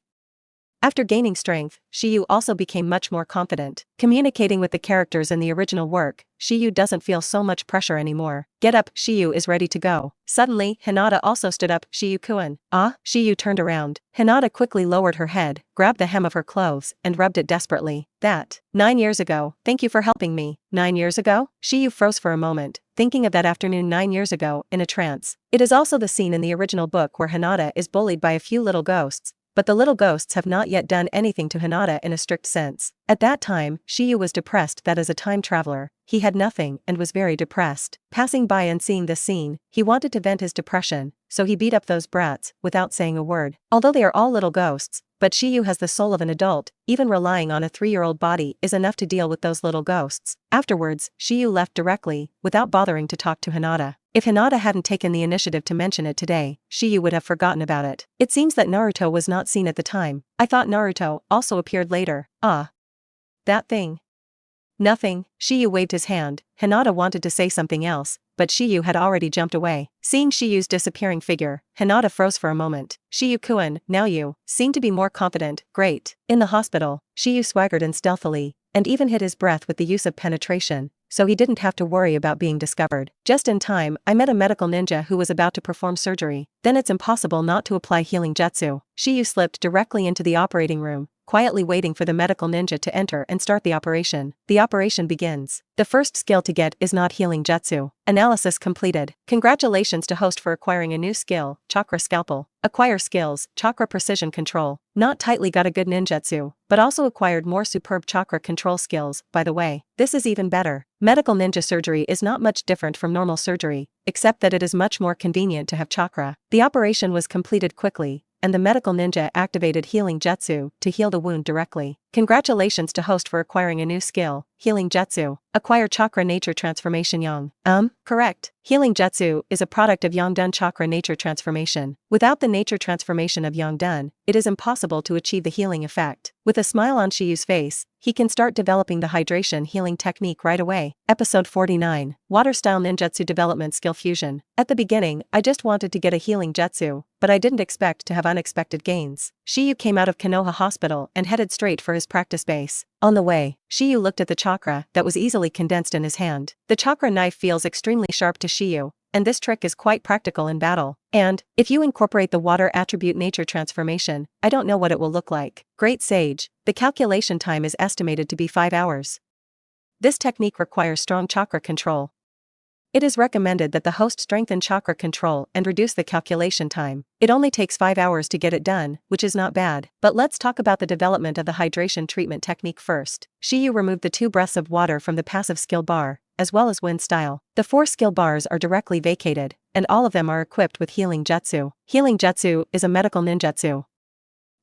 After gaining strength, Shiyu also became much more confident. Communicating with the characters in the original work, Shiyu doesn't feel so much pressure anymore. Get up, Shiyu is ready to go. Suddenly, Hinata also stood up. Shiyu-kun. Ah? Shiyu turned around. Hinata quickly lowered her head, grabbed the hem of her clothes, and rubbed it desperately. 9 years ago, thank you for helping me. 9 years ago? Shiyu froze for a moment, thinking of that afternoon 9 years ago, in a trance. It is also the scene in the original book where Hinata is bullied by a few little ghosts. But the little ghosts have not yet done anything to Hinata in a strict sense. At that time, Shiyu was depressed that as a time traveler, he had nothing and was very depressed. Passing by and seeing this scene, he wanted to vent his depression, so he beat up those brats, without saying a word. Although they are all little ghosts, but Shiyu has the soul of an adult, even relying on a 3-year-old body is enough to deal with those little ghosts. Afterwards, Shiyu left directly, without bothering to talk to Hinata. If Hinata hadn't taken the initiative to mention it today, Shiyu would have forgotten about it. It seems that Naruto was not seen at the time. I thought Naruto also appeared later. Ah. That thing. Nothing. Shiyu waved his hand. Hinata wanted to say something else, but Shiyu had already jumped away. Seeing Shiyu's disappearing figure, Hinata froze for a moment. Shiyu-kun, now you seem to be more confident. Great. In the hospital, Shiyu swaggered in stealthily, and even hid his breath with the use of penetration, so he didn't have to worry about being discovered. Just in time, I met a medical ninja who was about to perform surgery. Then it's impossible not to apply healing jutsu. Shiyu slipped directly into the operating room, quietly waiting for the medical ninja to enter and start the operation. The operation begins. The first skill to get is not healing jutsu. Analysis completed. Congratulations to host for acquiring a new skill, Chakra Scalpel. Acquire skills, Chakra Precision Control. Not tightly got a good ninjutsu, but also acquired more superb chakra control skills, by the way. This is even better. Medical ninja surgery is not much different from normal surgery, except that it is much more convenient to have chakra. The operation was completed quickly, and the medical ninja activated healing jutsu to heal the wound directly. Congratulations to host for acquiring a new skill, healing jutsu. Acquire chakra nature transformation yang. Correct. Healing jutsu is a product of Yangdun chakra nature transformation. Without the nature transformation of Yangdun, it is impossible to achieve the healing effect. With a smile on Shiyu's face, he can start developing the hydration healing technique right away. Episode 49. Water Style Ninjutsu Development Skill Fusion. At the beginning, I just wanted to get a healing jutsu, but I didn't expect to have unexpected gains. Shiyu came out of Konoha Hospital and headed straight for his practice base. On the way, Shiyu looked at the chakra that was easily condensed in his hand. The chakra knife feels extremely sharp to Shiyu, and this trick is quite practical in battle. And, if you incorporate the water attribute nature transformation, I don't know what it will look like. Great Sage. The calculation time is estimated to be 5 hours. This technique requires strong chakra control. It is recommended that the host strengthen chakra control and reduce the calculation time. It only takes 5 hours to get it done, which is not bad. But let's talk about the development of the hydration treatment technique first. Shiyu removed the 2 breaths of water from the passive skill bar, as well as wind style. The 4 skill bars are directly vacated, and all of them are equipped with healing jutsu. Healing jutsu is a medical ninjutsu.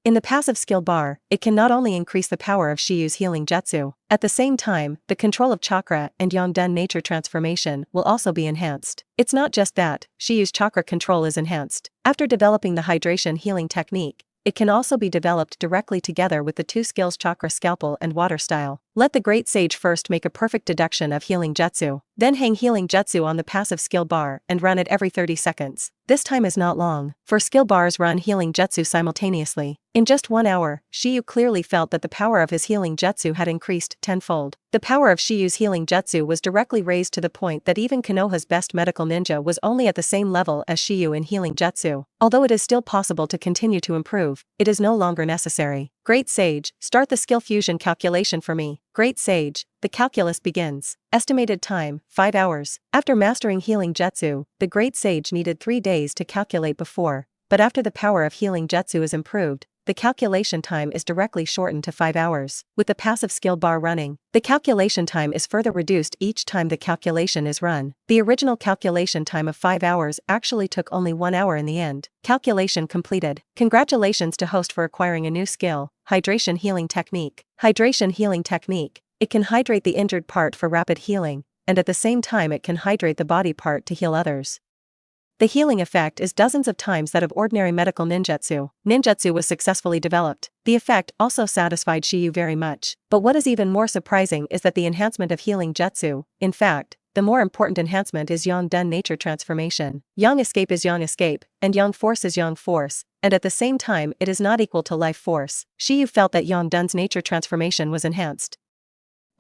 In the passive skill bar, it can not only increase the power of Shiyu's healing jutsu, at the same time, the control of chakra and Yangdun nature transformation will also be enhanced. It's not just that, Shiyu's chakra control is enhanced. After developing the hydration healing technique, it can also be developed directly together with the 2 skills chakra scalpel and water style. Let the great sage first make a perfect deduction of healing jutsu, then hang healing jutsu on the passive skill bar and run it every 30 seconds. This time is not long, for skill bars run healing jutsu simultaneously. In just 1 hour, Shiyu clearly felt that the power of his healing jutsu had increased tenfold. The power of Shiyu's healing jutsu was directly raised to the point that even Konoha's best medical ninja was only at the same level as Shiyu in healing jutsu. Although it is still possible to continue to improve, it is no longer necessary. Great Sage, start the skill fusion calculation for me. Great Sage, the calculus begins. Estimated time, 5 hours. After mastering healing jutsu, the Great Sage needed 3 days to calculate before, but after the power of healing jutsu is improved, the calculation time is directly shortened to 5 hours. With the passive skill bar running, the calculation time is further reduced each time the calculation is run. The original calculation time of 5 hours actually took only 1 hour in the end. Calculation completed. Congratulations to host for acquiring a new skill, hydration healing technique. Hydration healing technique. It can hydrate the injured part for rapid healing, and at the same time it can hydrate the body part to heal others. The healing effect is dozens of times that of ordinary medical ninjutsu. Ninjutsu was successfully developed. The effect also satisfied Shiyu very much. But what is even more surprising is that the enhancement of healing jutsu, in fact, the more important enhancement is Yang Den nature transformation. Yang escape is Yang escape, and Yang force is Yang force, and at the same time it is not equal to life force. Shiyu felt that Yang Den's nature transformation was enhanced.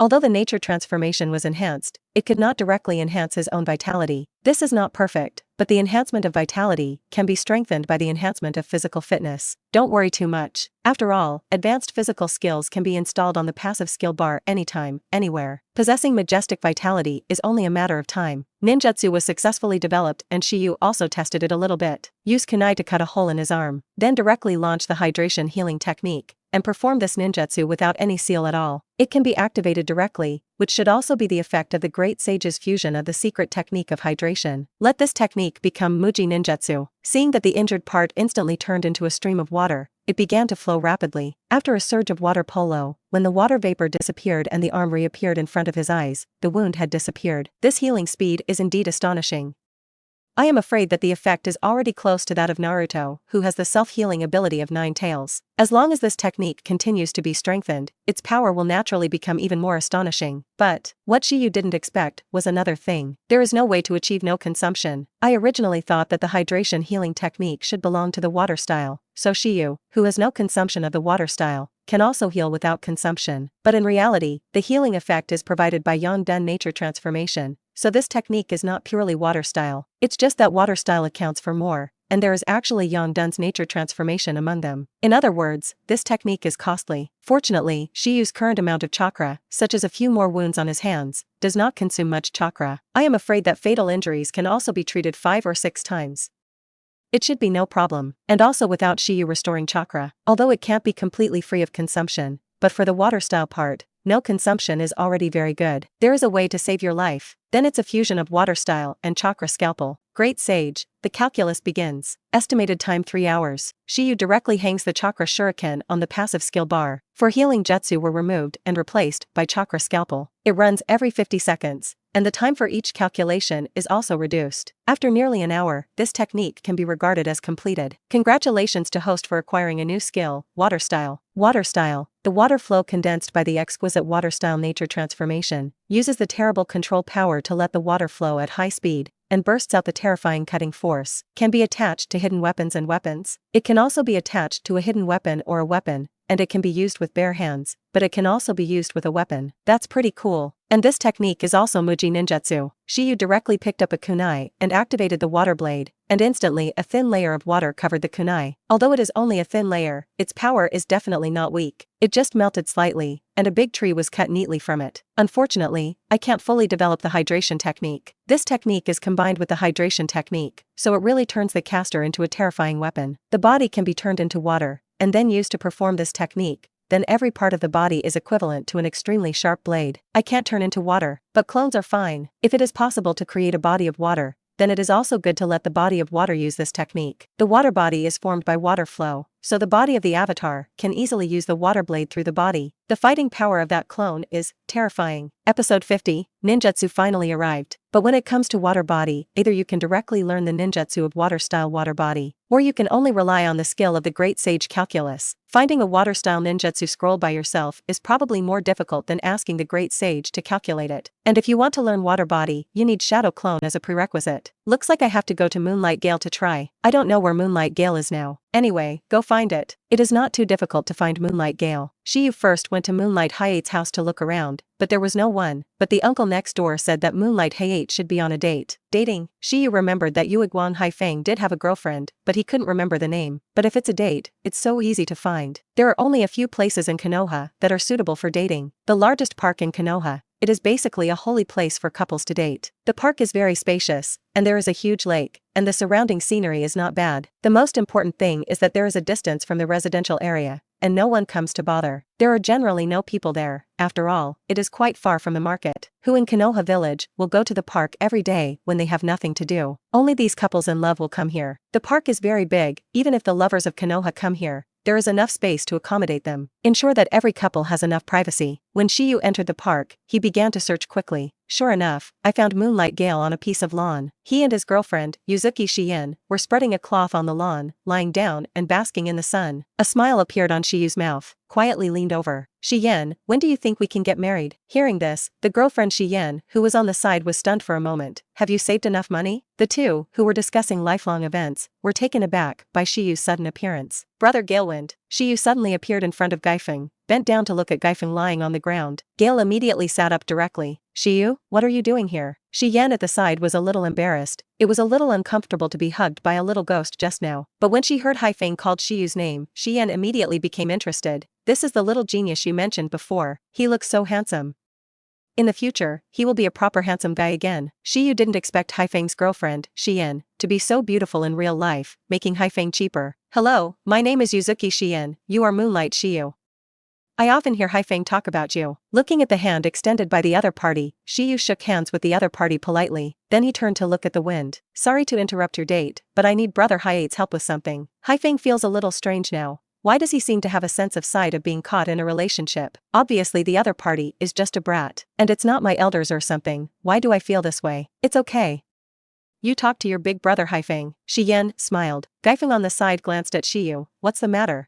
Although the nature transformation was enhanced, it could not directly enhance his own vitality. This is not perfect, but the enhancement of vitality can be strengthened by the enhancement of physical fitness. Don't worry too much. After all, advanced physical skills can be installed on the passive skill bar anytime, anywhere. Possessing majestic vitality is only a matter of time. Ninjutsu was successfully developed and Shiyu also tested it a little bit. Use kunai to cut a hole in his arm, then directly launch the hydration healing technique, and perform this ninjutsu without any seal at all. It can be activated directly, which should also be the effect of the great sage's fusion of the secret technique of hydration. Let this technique become Muji ninjutsu. Seeing that the injured part instantly turned into a stream of water, it began to flow rapidly. After a surge of water polo, when the water vapor disappeared and the arm reappeared in front of his eyes, the wound had disappeared. This healing speed is indeed astonishing. I am afraid that the effect is already close to that of Naruto, who has the self-healing ability of 9 tails. As long as this technique continues to be strengthened, its power will naturally become even more astonishing. But what Shiyu didn't expect was another thing. There is no way to achieve no consumption. I originally thought that the hydration healing technique should belong to the water style, so Shiyu, who has no consumption of the water style, can also heal without consumption. But in reality, the healing effect is provided by Yang Den nature transformation. So this technique is not purely water style. It's just that water style accounts for more, and there is actually Yang Den's nature transformation among them. In other words, this technique is costly. Fortunately, Shiyu's current amount of chakra, such as a few more wounds on his hands, does not consume much chakra. I am afraid that fatal injuries can also be treated 5 or 6 times. It should be no problem, and also without Shiyu restoring chakra, although it can't be completely free of consumption. But for the water style part, no consumption is already very good. There is a way to save your life. Then it's a fusion of water style and chakra scalpel. Great sage, the calculus begins. Estimated time 3 hours. Shiyu directly hangs the chakra shuriken on the passive skill bar. For healing jutsu were removed and replaced by chakra scalpel. It runs every 50 seconds, and the time for each calculation is also reduced. After nearly an hour, this technique can be regarded as completed. Congratulations to host for acquiring a new skill, water style. Water style, the water flow condensed by the exquisite water style nature transformation, uses the terrible control power to let the water flow at high speed, and bursts out the terrifying cutting force. Can be attached to hidden weapons and weapons. It can also be attached to a hidden weapon or a weapon, and it can be used with bare hands, but it can also be used with a weapon. That's pretty cool. And this technique is also Muji ninjutsu. Shiyu directly picked up a kunai and activated the water blade, and instantly a thin layer of water covered the kunai. Although it is only a thin layer, its power is definitely not weak. It just melted slightly, and a big tree was cut neatly from it. Unfortunately, I can't fully develop the hydration technique. This technique is combined with the hydration technique, so it really turns the caster into a terrifying weapon. The body can be turned into water, and then used to perform this technique. Then every part of the body is equivalent to an extremely sharp blade. I can't turn into water, but clones are fine. If it is possible to create a body of water, then it is also good to let the body of water use this technique. The water body is formed by water flow, so the body of the avatar can easily use the water blade through the body. The fighting power of that clone is terrifying. Episode 50, Ninjutsu finally arrived. But when it comes to water body, either you can directly learn the ninjutsu of water style water body, or you can only rely on the skill of the great sage calculus. Finding a water style ninjutsu scroll by yourself is probably more difficult than asking the great sage to calculate it. And if you want to learn water body, you need shadow clone as a prerequisite. Looks like I have to go to Moonlight Gale to try. I don't know where Moonlight Gale is now. Anyway, go find it. It is not too difficult to find Moonlight Gale. Shiyu first went to Moonlight Hiate's house to look around, but there was no one. But the uncle next door said that Moonlight Hayate should be on a date. Dating? Shiyu remembered that Yuiguan Haifeng did have a girlfriend, but he couldn't remember the name. But if it's a date, it's so easy to find. There are only a few places in Konoha that are suitable for dating. The largest park in Konoha. It is basically a holy place for couples to date. The park is very spacious, and there is a huge lake, and the surrounding scenery is not bad. The most important thing is that there is a distance from the residential area, and no one comes to bother. There are generally no people there. After all, it is quite far from the market. Who in Konoha village will go to the park every day when they have nothing to do? Only these couples in love will come here. The park is very big. Even if the lovers of Konoha come here, there is enough space to accommodate them. Ensure that every couple has enough privacy. When Shiyu entered the park, he began to search quickly, Sure enough, I found Moonlight Gale on a piece of lawn. He and his girlfriend, Yuzuki Shien, were spreading a cloth on the lawn, lying down and basking in the sun. A smile appeared on Shiyu's mouth, quietly leaned over. Shien, when do you think we can get married? Hearing this, the girlfriend Shien, who was on the side, was stunned for a moment. Have you saved enough money? The two, who were discussing lifelong events, were taken aback by Shiyu's sudden appearance. Brother Galewind. Shiyu suddenly appeared in front of Gaifeng, bent down to look at Gaifeng lying on the ground. Gale immediately sat up directly. Shiyu, what are you doing here? Shiyan at the side was a little embarrassed. It was a little uncomfortable to be hugged by a little ghost just now. But when she heard Haifeng called Shiyu's name, Shiyan immediately became interested. This is the little genius you mentioned before. He looks so handsome. In the future, he will be a proper handsome guy again. Shiyu didn't expect Haifeng's girlfriend, Shiyan, to be so beautiful in real life, making Haifeng cheaper. Hello, my name is Yuzuki Shiyan, you are Moonlight Shiyu. I often hear Haifeng talk about you. Looking at the hand extended by the other party, Shiyu shook hands with the other party politely. Then he turned to look at the wind. Sorry to interrupt your date, but I need Brother Hayate's help with something. Haifeng feels a little strange now. Why does he seem to have a sense of sight of being caught in a relationship? Obviously the other party is just a brat. And it's not my elders or something. Why do I feel this way? It's okay. You talk to your big brother Haifeng. Shiyan smiled. Gaifeng on the side glanced at Shiyu. What's the matter?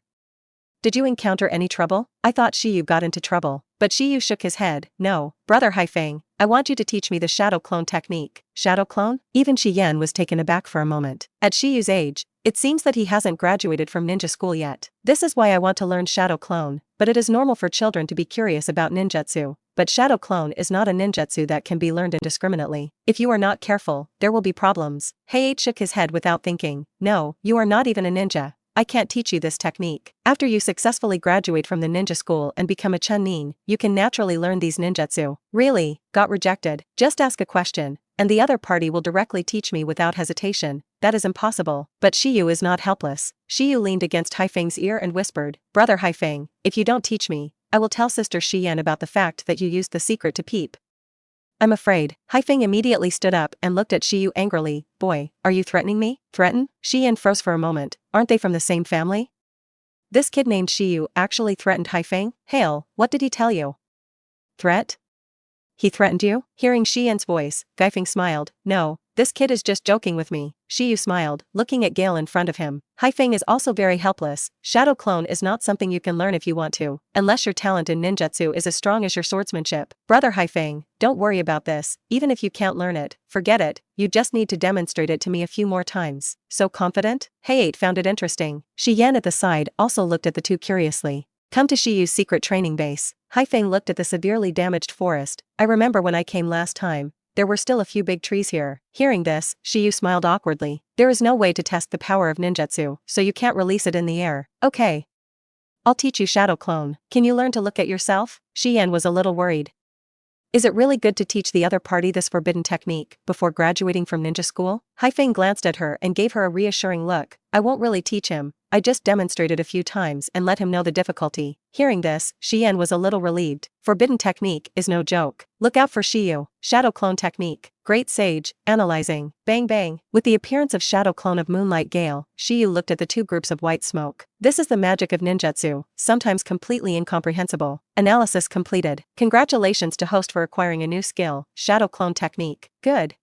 Did you encounter any trouble? I thought Shiyu got into trouble. But Shiyu shook his head. No, Brother Haifeng, I want you to teach me the shadow clone technique. Shadow clone? Even Shiyan was taken aback for a moment. At Shiyu's age, it seems that he hasn't graduated from ninja school yet. This is why I want to learn shadow clone, but it is normal for children to be curious about ninjutsu. But shadow clone is not a ninjutsu that can be learned indiscriminately. If you are not careful, there will be problems. Hayate shook his head without thinking. No, you are not even a ninja. I can't teach you this technique. After you successfully graduate from the ninja school and become a chunin, you can naturally learn these ninjutsu. Really? Got rejected? Just ask a question, and the other party will directly teach me without hesitation. That is impossible. But Shiyu is not helpless. Shiyu leaned against Haifeng's ear and whispered, Brother Haifeng, if you don't teach me, I will tell Sister Shiyan about the fact that you used the secret to peep. I'm afraid. Haifeng immediately stood up and looked at Shiyu angrily. Boy, are you threatening me? Threaten? Shiyan froze for a moment. Aren't they from the same family? This kid named Shiyu actually threatened Haifeng? Hail, what did he tell you? Threat? He threatened you? Hearing Shiyan's voice, Gaifeng smiled. No, this kid is just joking with me. Shiyu smiled, looking at Gale in front of him. Haifeng is also very helpless. Shadow clone is not something you can learn if you want to, unless your talent in ninjutsu is as strong as your swordsmanship. Brother Haifeng, don't worry about this, even if you can't learn it, forget it, you just need to demonstrate it to me a few more times. So confident? Hayate found it interesting. Shiyan at the side also looked at the two curiously. Come to Shiyu's secret training base. Haifeng looked at the severely damaged forest. I remember when I came last time, there were still a few big trees here. Hearing this, Shiyu smiled awkwardly. There is no way to test the power of ninjutsu, so you can't release it in the air. Okay. I'll teach you shadow clone. Can you learn to look at yourself? Shiyan was a little worried. Is it really good to teach the other party this forbidden technique before graduating from ninja school? Haifeng glanced at her and gave her a reassuring look. I won't really teach him. I just demonstrated a few times and let him know the difficulty. Hearing this, Shiyan was a little relieved. Forbidden technique is no joke. Look out for Shiyu. Shadow clone technique. Great sage. Analyzing. Bang bang. With the appearance of shadow clone of Moonlight Gale, Shiyu looked at the two groups of white smoke. This is the magic of ninjutsu, sometimes completely incomprehensible. Analysis completed. Congratulations to host for acquiring a new skill, shadow clone technique. Good.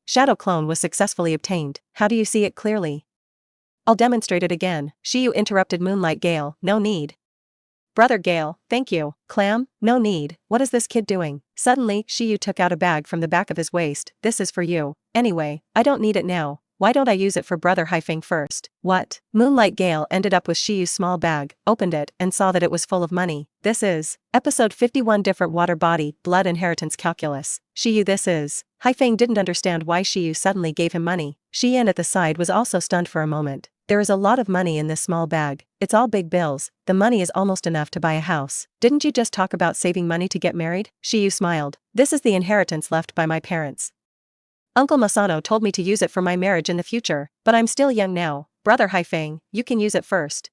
Shadow clone was successfully obtained. How do you see it clearly? I'll demonstrate it again. Shiyu interrupted Moonlight Gale. No need. Brother Gale, thank you. Clam? No need. What is this kid doing? Suddenly, Shiyu took out a bag from the back of his waist. This is for you. Anyway, I don't need it now. Why don't I use it for Brother Haifeng first? What? Moonlight Gale ended up with Shiyu's small bag, opened it, and saw that it was full of money. This is Episode 51 Different Water Body, Blood Inheritance Calculus. Shiyu this is. Haifeng didn't understand why Shiyu suddenly gave him money. Shiyan at the side was also stunned for a moment. There is a lot of money in this small bag. It's all big bills. The money is almost enough to buy a house. Didn't you just talk about saving money to get married? Shiyu smiled. This is the inheritance left by my parents. Uncle Masano told me to use it for my marriage in the future, but I'm still young now. Brother Haifeng, you can use it first.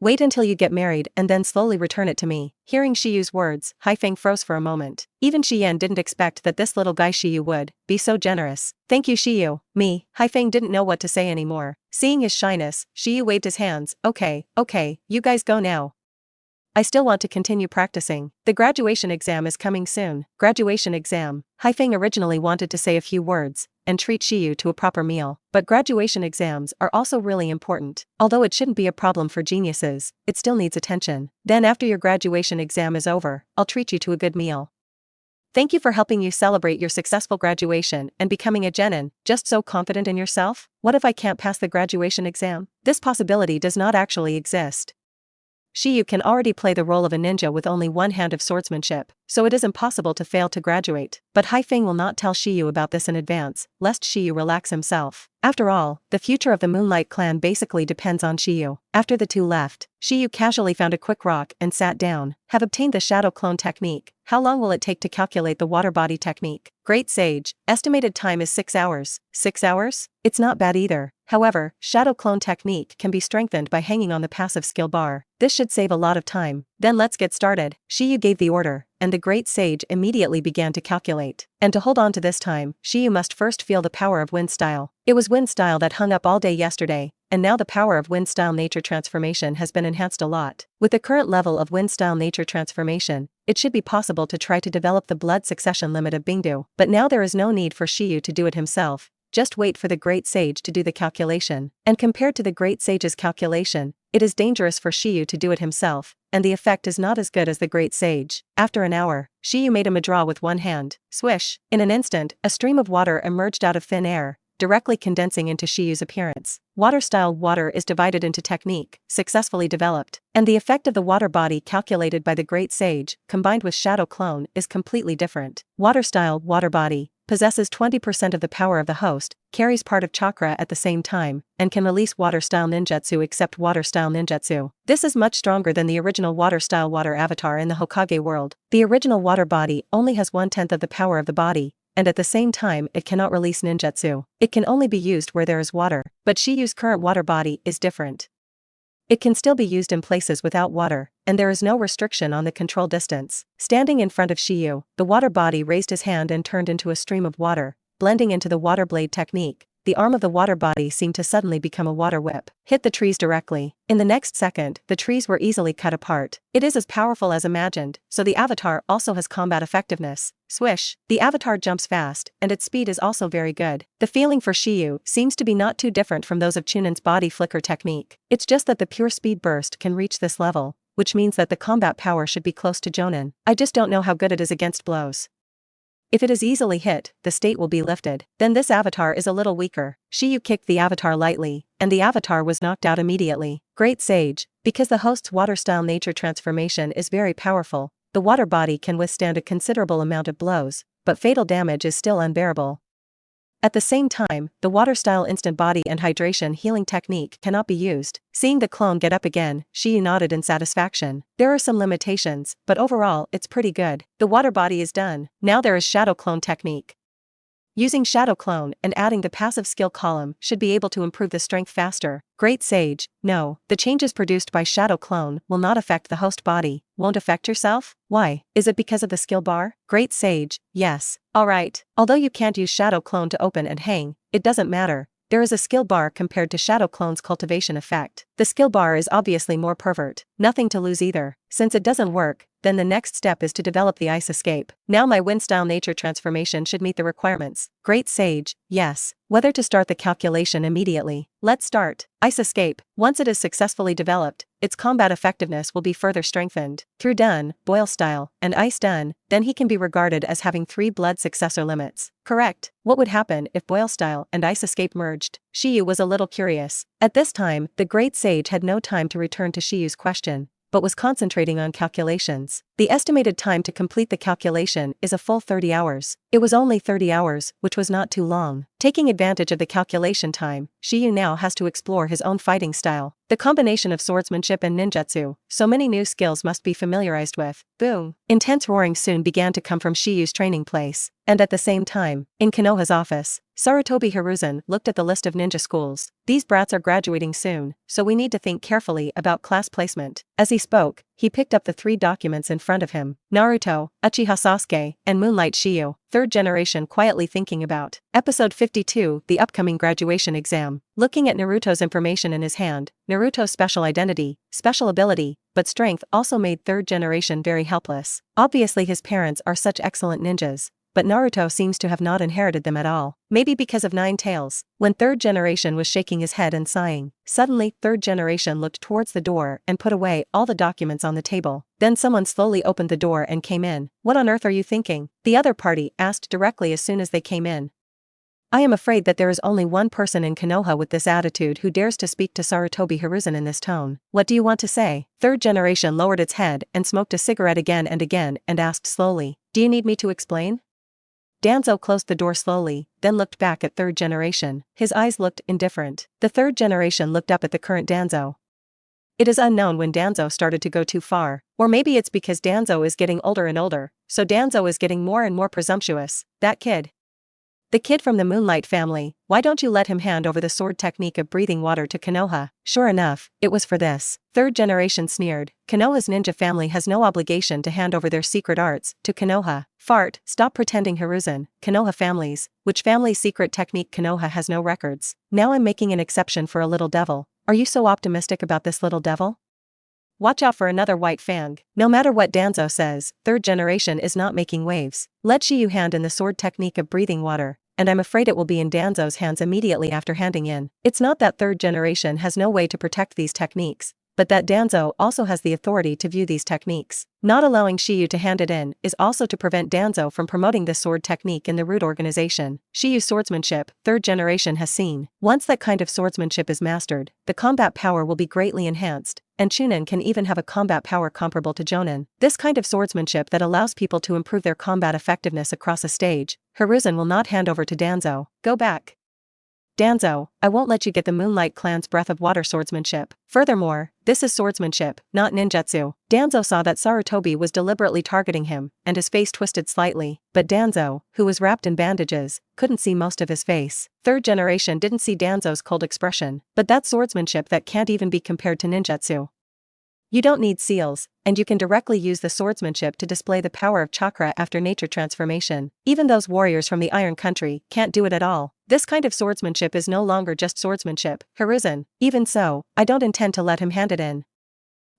Wait until you get married and then slowly return it to me. Hearing Shiyu's words, Haifeng froze for a moment. Even Shiyan didn't expect that this little guy Shiyu would be so generous. Thank you Shiyu. Me. Haifeng didn't know what to say anymore. Seeing his shyness, Shiyu waved his hands. Okay, you guys go now. I still want to continue practicing. The graduation exam is coming soon. Graduation exam. Haifeng originally wanted to say a few words and treat Shiyu to a proper meal, but graduation exams are also really important. Although it shouldn't be a problem for geniuses, it still needs attention. Then after your graduation exam is over, I'll treat you to a good meal. Thank you for helping you celebrate your successful graduation and becoming a genin. Just so confident in yourself? What if I can't pass the graduation exam? This possibility does not actually exist. Shiyu can already play the role of a ninja with only one hand of swordsmanship, so it is impossible to fail to graduate. But Haifeng will not tell Shiyu about this in advance, lest Shiyu relax himself. After all, the future of the Moonlight clan basically depends on Shiyu. After the two left, Shiyu casually found a quick rock and sat down. Have obtained the shadow clone technique. How long will it take to calculate the water body technique? Great Sage, estimated time is 6 hours. 6 hours? It's not bad either. However, shadow clone technique can be strengthened by hanging on the passive skill bar. This should save a lot of time. Then let's get started. Shiyu gave the order, and the Great Sage immediately began to calculate. And to hold on to this time, Shiyu must first feel the power of wind style. It was wind style that hung up all day yesterday, and now the power of wind style nature transformation has been enhanced a lot. With the current level of wind style nature transformation, it should be possible to try to develop the blood succession limit of Bingdu. But now there is no need for Shiyu to do it himself. Just wait for the Great Sage to do the calculation. And compared to the Great Sage's calculation, it is dangerous for Shiyu to do it himself, and the effect is not as good as the Great Sage. After an hour, Shiyu made a madraw with one hand. Swish! In an instant, a stream of water emerged out of thin air, directly condensing into Shiyu's appearance. Water-style water is divided into technique, successfully developed, and the effect of the water body calculated by the Great Sage, combined with shadow clone, is completely different. Water-style water body possesses 20% of the power of the host, carries part of chakra at the same time, and can release water-style ninjutsu except water-style ninjutsu. This is much stronger than the original water-style water avatar in the Hokage world. The original water body only has 1/10 of the power of the body, and at the same time it cannot release ninjutsu. It can only be used where there is water, but Shiyu's current water body is different. It can still be used in places without water, and there is no restriction on the control distance. Standing in front of Shiyu, the water body raised his hand and turned into a stream of water, blending into the water blade technique. The arm of the water body seemed to suddenly become a water whip. Hit the trees directly. In the next second, the trees were easily cut apart. It is as powerful as imagined, so the avatar also has combat effectiveness. Swish! The avatar jumps fast, and its speed is also very good. The feeling for Shiyu seems to be not too different from those of Chunin's body flicker technique. It's just that the pure speed burst can reach this level, which means that the combat power should be close to Jonin. I just don't know how good it is against blows. If it is easily hit, the state will be lifted. Then this avatar is a little weaker. Shiyu kicked the avatar lightly, and the avatar was knocked out immediately. Great Sage, because the host's water-style nature transformation is very powerful, the water body can withstand a considerable amount of blows, but fatal damage is still unbearable. At the same time, the water-style instant body and hydration healing technique cannot be used. Seeing the clone get up again, Shiyu nodded in satisfaction. There are some limitations, but overall, it's pretty good. The water body is done. Now there is shadow clone technique. Using shadow clone and adding the passive skill column should be able to improve the strength faster. Great Sage, no, the changes produced by shadow clone will not affect the host body. Won't affect yourself? Why? Is it because of the skill bar? Great Sage, yes. Alright, although you can't use shadow clone to open and hang, it doesn't matter. There is a skill bar compared to shadow clone's cultivation effect. The skill bar is obviously more pervert. Nothing to lose either. Since it doesn't work, then the next step is to develop the ice escape. Now my wind-style nature transformation should meet the requirements. Great Sage, yes. Whether to start the calculation immediately. Let's start. Ice escape. Once it is successfully developed, its combat effectiveness will be further strengthened. Through Dun, Boil Style, and Ice Dun, then he can be regarded as having 3 blood successor limits. Correct. What would happen if Boil Style and Ice Escape merged? Shiyu was a little curious. At this time, the Great Sage had no time to return to Shiyu's question, but was concentrating on calculations. The estimated time to complete the calculation is a full 30 hours. It was only 30 hours, which was not too long. Taking advantage of the calculation time, Shiyu now has to explore his own fighting style. The combination of swordsmanship and ninjutsu, so many new skills must be familiarized with. Boom! Intense roaring soon began to come from Shiyu's training place, and at the same time, in Konoha's office, Sarutobi Hiruzen looked at the list of ninja schools. These brats are graduating soon, so we need to think carefully about class placement. As he spoke, he picked up the 3 documents in front of him. Naruto, Uchiha Sasuke, and Moonlight Shiyu. Third generation quietly thinking about. Episode 52, the upcoming graduation exam. Looking at Naruto's information in his hand, Naruto's special identity, special ability, but strength also made third generation very helpless. Obviously his parents are such excellent ninjas, but Naruto seems to have not inherited them at all. Maybe because of 9 tails. When third generation was shaking his head and sighing, suddenly third generation looked towards the door and put away all the documents on the table. Then someone slowly opened the door and came in. "What on earth are you thinking?" the other party asked directly as soon as they came in. "I am afraid that there is only one person in Konoha with this attitude who dares to speak to Sarutobi Hiruzen in this tone. What do you want to say?" Third generation lowered its head and smoked a cigarette again and asked slowly, "Do you need me to explain?" Danzo closed the door slowly, then looked back at third generation. His eyes looked indifferent. The third generation looked up at the current Danzo. It is unknown when Danzo started to go too far, or maybe it's because Danzo is getting older and older, so Danzo is getting more and more presumptuous. That kid. The kid from the Moonlight family, why don't you let him hand over the sword technique of breathing water to Konoha? Sure enough, it was for this. Third generation sneered. Konoha's ninja family has no obligation to hand over their secret arts to Konoha. Fart, stop pretending Hiruzen. Konoha families, which family's secret technique Konoha has no records. Now I'm making an exception for a little devil. Are you so optimistic about this little devil? Watch out for another white fang. No matter what Danzo says, third generation is not making waves. Let Shiyu hand in the sword technique of breathing water, and I'm afraid it will be in Danzo's hands immediately after handing in. It's not that third generation has no way to protect these techniques, but that Danzo also has the authority to view these techniques. Not allowing Shiyu to hand it in is also to prevent Danzo from promoting this sword technique in the root organization. Shiyu's swordsmanship, third generation has seen. Once that kind of swordsmanship is mastered, the combat power will be greatly enhanced, and Chunin can even have a combat power comparable to Jonin. This kind of swordsmanship that allows people to improve their combat effectiveness across a stage, Hiruzen will not hand over to Danzo. Go back. Danzo, I won't let you get the Moonlight Clan's breath of water swordsmanship. Furthermore, this is swordsmanship, not ninjutsu. Danzo saw that Sarutobi was deliberately targeting him, and his face twisted slightly, but Danzo, who was wrapped in bandages, couldn't see most of his face. Third generation didn't see Danzo's cold expression, but that's swordsmanship that can't even be compared to ninjutsu. You don't need seals, and you can directly use the swordsmanship to display the power of chakra after nature transformation. Even those warriors from the Iron Country can't do it at all. This kind of swordsmanship is no longer just swordsmanship. Hiruzen, even so, I don't intend to let him hand it in.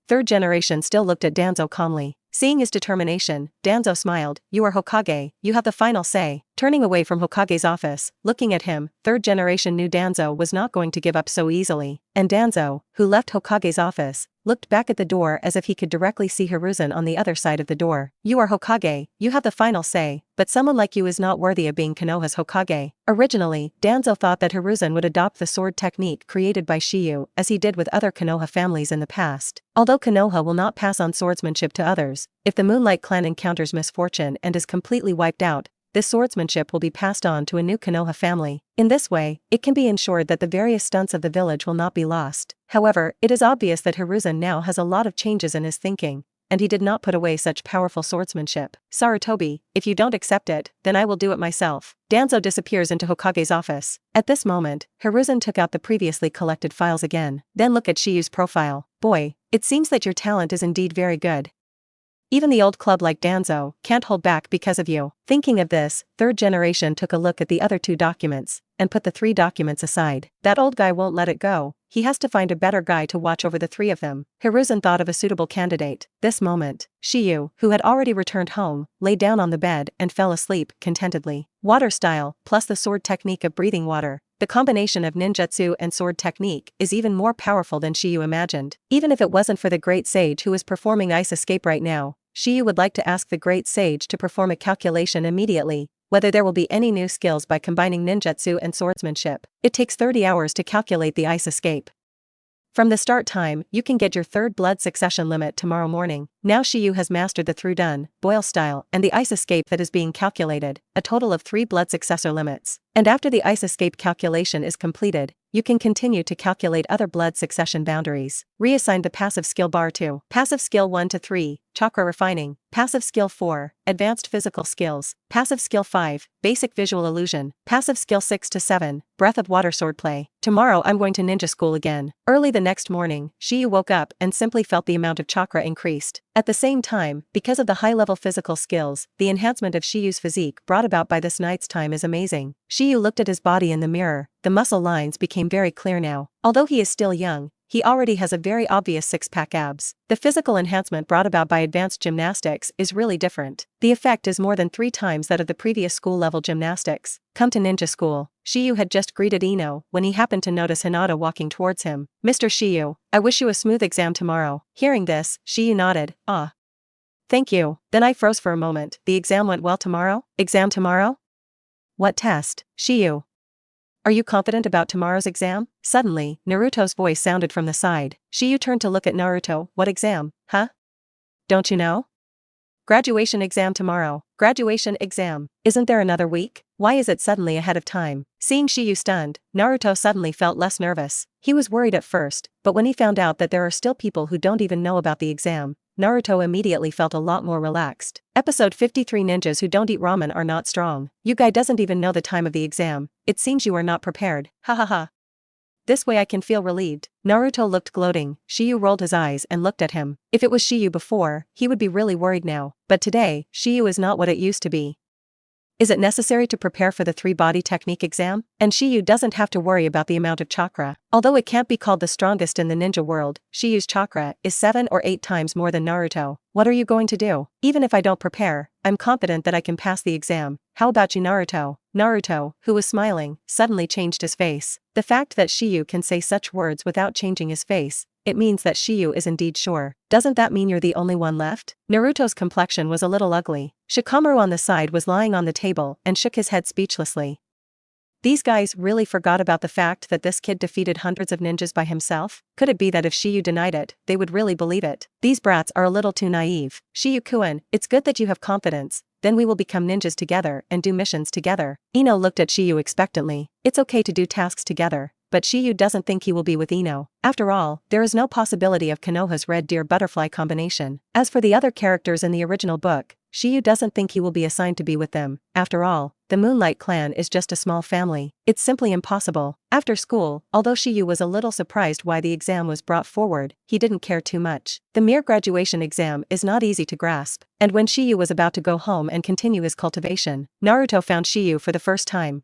Third generation still looked at Danzo calmly. Seeing his determination, Danzo smiled. You are Hokage, you have the final say. Turning away from Hokage's office, looking at him, third generation knew Danzo was not going to give up so easily, and Danzo, who left Hokage's office, looked back at the door as if he could directly see Hiruzen on the other side of the door. You are Hokage, you have the final say, but someone like you is not worthy of being Konoha's Hokage. Originally, Danzo thought that Hiruzen would adopt the sword technique created by Shiyu as he did with other Konoha families in the past. Although Konoha will not pass on swordsmanship to others, if the Moonlight Clan encounters misfortune and is completely wiped out, this swordsmanship will be passed on to a new Konoha family. In this way, it can be ensured that the various stunts of the village will not be lost. However, it is obvious that Hiruzen now has a lot of changes in his thinking, and he did not put away such powerful swordsmanship. Sarutobi, if you don't accept it, then I will do it myself. Danzo disappears into Hokage's office. At this moment, Hiruzen took out the previously collected files again. Then look at Shiyu's profile. Boy, it seems that your talent is indeed very good. Even the old club like Danzo can't hold back because of you. Thinking of this, third generation took a look at the other 2 documents, and put the 3 documents aside. That old guy won't let it go. He has to find a better guy to watch over the 3 of them. Hiruzen thought of a suitable candidate. This moment, Shiyu, who had already returned home, lay down on the bed and fell asleep contentedly. Water style, plus the sword technique of breathing water. The combination of ninjutsu and sword technique is even more powerful than Shiyu imagined. Even if it wasn't for the great sage who is performing ice escape right now, Shiyu would like to ask the great sage to perform a calculation immediately, whether there will be any new skills by combining ninjutsu and swordsmanship. It takes 30 hours to calculate the ice escape. From the start time, you can get your 3rd blood succession limit tomorrow morning. Now Shiyu has mastered the through done, boil style, and the ice escape that is being calculated, a total of 3 blood successor limits. And after the ice escape calculation is completed, you can continue to calculate other blood succession boundaries. Reassign the passive skill bar to passive skill 1 to 3, chakra refining. Passive skill 4, advanced physical skills. Passive skill 5, basic visual illusion. Passive skill 6 to 7, breath of water swordplay. Tomorrow I'm going to ninja school again. Early the next morning, Shiyu woke up and simply felt the amount of chakra increased. At the same time, because of the high-level physical skills, the enhancement of Shiyu's physique brought about by this night's time is amazing. Shiyu looked at his body in the mirror. The muscle lines became very clear now. Although he is still young, he already has a very obvious six-pack abs. The physical enhancement brought about by advanced gymnastics is really different. The effect is more than 3 times that of the previous school-level gymnastics. Come to ninja school. Shiyu had just greeted Ino when he happened to notice Hinata walking towards him. Mr. Shiyu, I wish you a smooth exam tomorrow. Hearing this, Shiyu nodded. Ah. Thank you. Then I froze for a moment. The exam went well tomorrow? Exam tomorrow? What test? Shiyu. Are you confident about tomorrow's exam? Suddenly, Naruto's voice sounded from the side. Shiyu turned to look at Naruto. What exam? Huh? Don't you know? Graduation exam tomorrow. Graduation exam. Isn't there another week? Why is it suddenly ahead of time? Seeing Shiyu stunned, Naruto suddenly felt less nervous. He was worried at first, but when he found out that there are still people who don't even know about the exam, Naruto immediately felt a lot more relaxed. Episode 53. Ninjas who don't eat ramen are not strong. You guy doesn't even know the time of the exam. It seems you are not prepared. Ha ha ha. This way I can feel relieved. Naruto looked gloating. Shiyu rolled his eyes and looked at him. If it was Shiyu before, he would be really worried now. But today, Shiyu is not what it used to be. Is it necessary to prepare for the 3-body technique exam? And Shiyu doesn't have to worry about the amount of chakra. Although it can't be called the strongest in the ninja world, Shiyu's chakra is 7 or 8 times more than Naruto. What are you going to do? Even if I don't prepare, I'm confident that I can pass the exam. How about you, Naruto? Naruto, who was smiling, suddenly changed his face. The fact that Shiyu can say such words without changing his face, it means that Shiyu is indeed sure. Doesn't that mean you're the only one left? Naruto's complexion was a little ugly. Shikamaru on the side was lying on the table and shook his head speechlessly. These guys really forgot about the fact that this kid defeated hundreds of ninjas by himself? Could it be that if Shiyu denied it, they would really believe it? These brats are a little too naive. Shiyu-kun, it's good that you have confidence. Then we will become ninjas together and do missions together. Ino looked at Shiyu expectantly. It's okay to do tasks together, but Shiyu doesn't think he will be with Ino. After all, there is no possibility of Konoha's red deer butterfly combination. As for the other characters in the original book, Shiyu doesn't think he will be assigned to be with them. After all, the Moonlight clan is just a small family. It's simply impossible. After school, although Shiyu was a little surprised why the exam was brought forward, he didn't care too much. The mere graduation exam is not easy to grasp, and when Shiyu was about to go home and continue his cultivation, Naruto found Shiyu for the first time.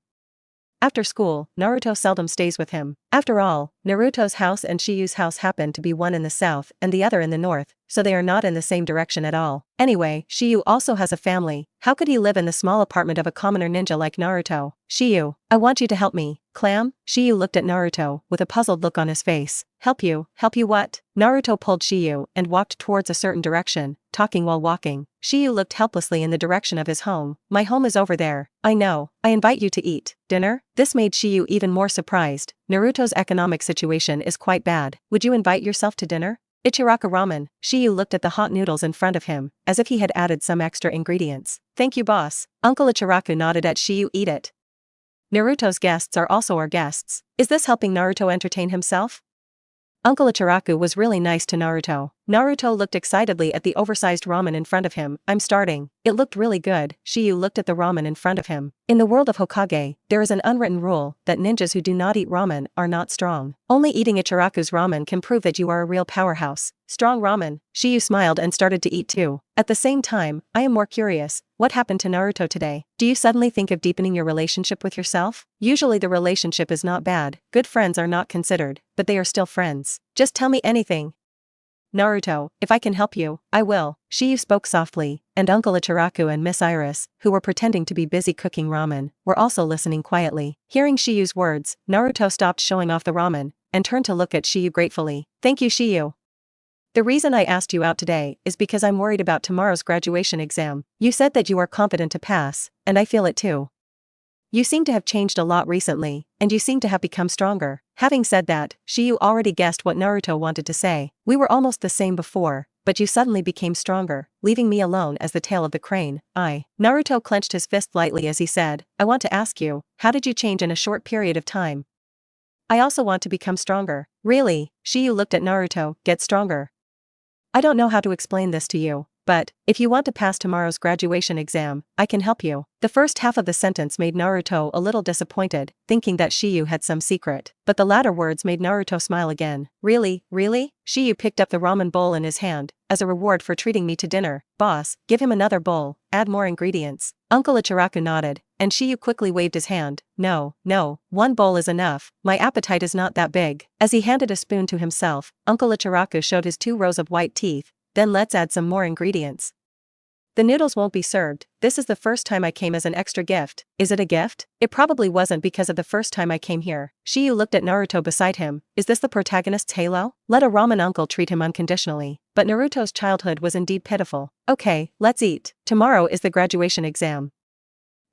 After school, Naruto seldom stays with him. After all, Naruto's house and Shiyu's house happen to be one in the south and the other in the north, so they are not in the same direction at all. Anyway, Shiyu also has a family. How could he live in the small apartment of a commoner ninja like Naruto? Shiyu, I want you to help me. Clam? Shiyu looked at Naruto with a puzzled look on his face. Help you? Help you what? Naruto pulled Shiyu and walked towards a certain direction, talking while walking. Shiyu looked helplessly in the direction of his home. My home is over there. I know. I invite you to eat dinner? This made Shiyu even more surprised. Naruto's economic situation is quite bad. Would you invite yourself to dinner? Ichiraka ramen. Shiyu looked at the hot noodles in front of him, as if he had added some extra ingredients. Thank you, boss. Uncle Ichiraku nodded at Shiyu. Eat it. Naruto's guests are also our guests. Is this helping Naruto entertain himself? Uncle Ichiraku was really nice to Naruto. Naruto looked excitedly at the oversized ramen in front of him. I'm starting. It looked really good. Shiyu looked at the ramen in front of him. In the world of Hokage, there is an unwritten rule that ninjas who do not eat ramen are not strong. Only eating Ichiraku's ramen can prove that you are a real powerhouse. Strong ramen. Shiyu smiled and started to eat too. At the same time, I am more curious. What happened to Naruto today? Do you suddenly think of deepening your relationship with yourself? Usually the relationship is not bad. Good friends are not considered, but they are still friends. Just tell me anything. Naruto, if I can help you, I will. Shiyu spoke softly, and Uncle Ichiraku and Miss Iris, who were pretending to be busy cooking ramen, were also listening quietly. Hearing Shiyu's words, Naruto stopped showing off the ramen, and turned to look at Shiyu gratefully. Thank you, Shiyu. The reason I asked you out today is because I'm worried about tomorrow's graduation exam. You said that you are confident to pass, and I feel it too. You seem to have changed a lot recently, and you seem to have become stronger. Having said that, Shiyu already guessed what Naruto wanted to say. We were almost the same before, but you suddenly became stronger, leaving me alone as the tail of the crane. Naruto clenched his fist lightly as he said, I want to ask you, how did you change in a short period of time? I also want to become stronger. Really? Shiyu looked at Naruto. Get stronger. I don't know how to explain this to you, but, if you want to pass tomorrow's graduation exam, I can help you. The first half of the sentence made Naruto a little disappointed, thinking that Shiyu had some secret. But the latter words made Naruto smile again. Really, really? Shiyu picked up the ramen bowl in his hand. As a reward for treating me to dinner, boss, give him another bowl, add more ingredients. Uncle Ichiraku nodded, and Shiyu quickly waved his hand. No, one bowl is enough, my appetite is not that big. As he handed a spoon to himself, Uncle Ichiraku showed his 2 rows of white teeth. Then let's add some more ingredients. The noodles won't be served. This is the first time I came as an extra gift. Is it a gift? It probably wasn't because of the first time I came here. Shiyu looked at Naruto beside him. Is this the protagonist's halo? Let a ramen uncle treat him unconditionally. But Naruto's childhood was indeed pitiful. Okay, let's eat. Tomorrow is the graduation exam.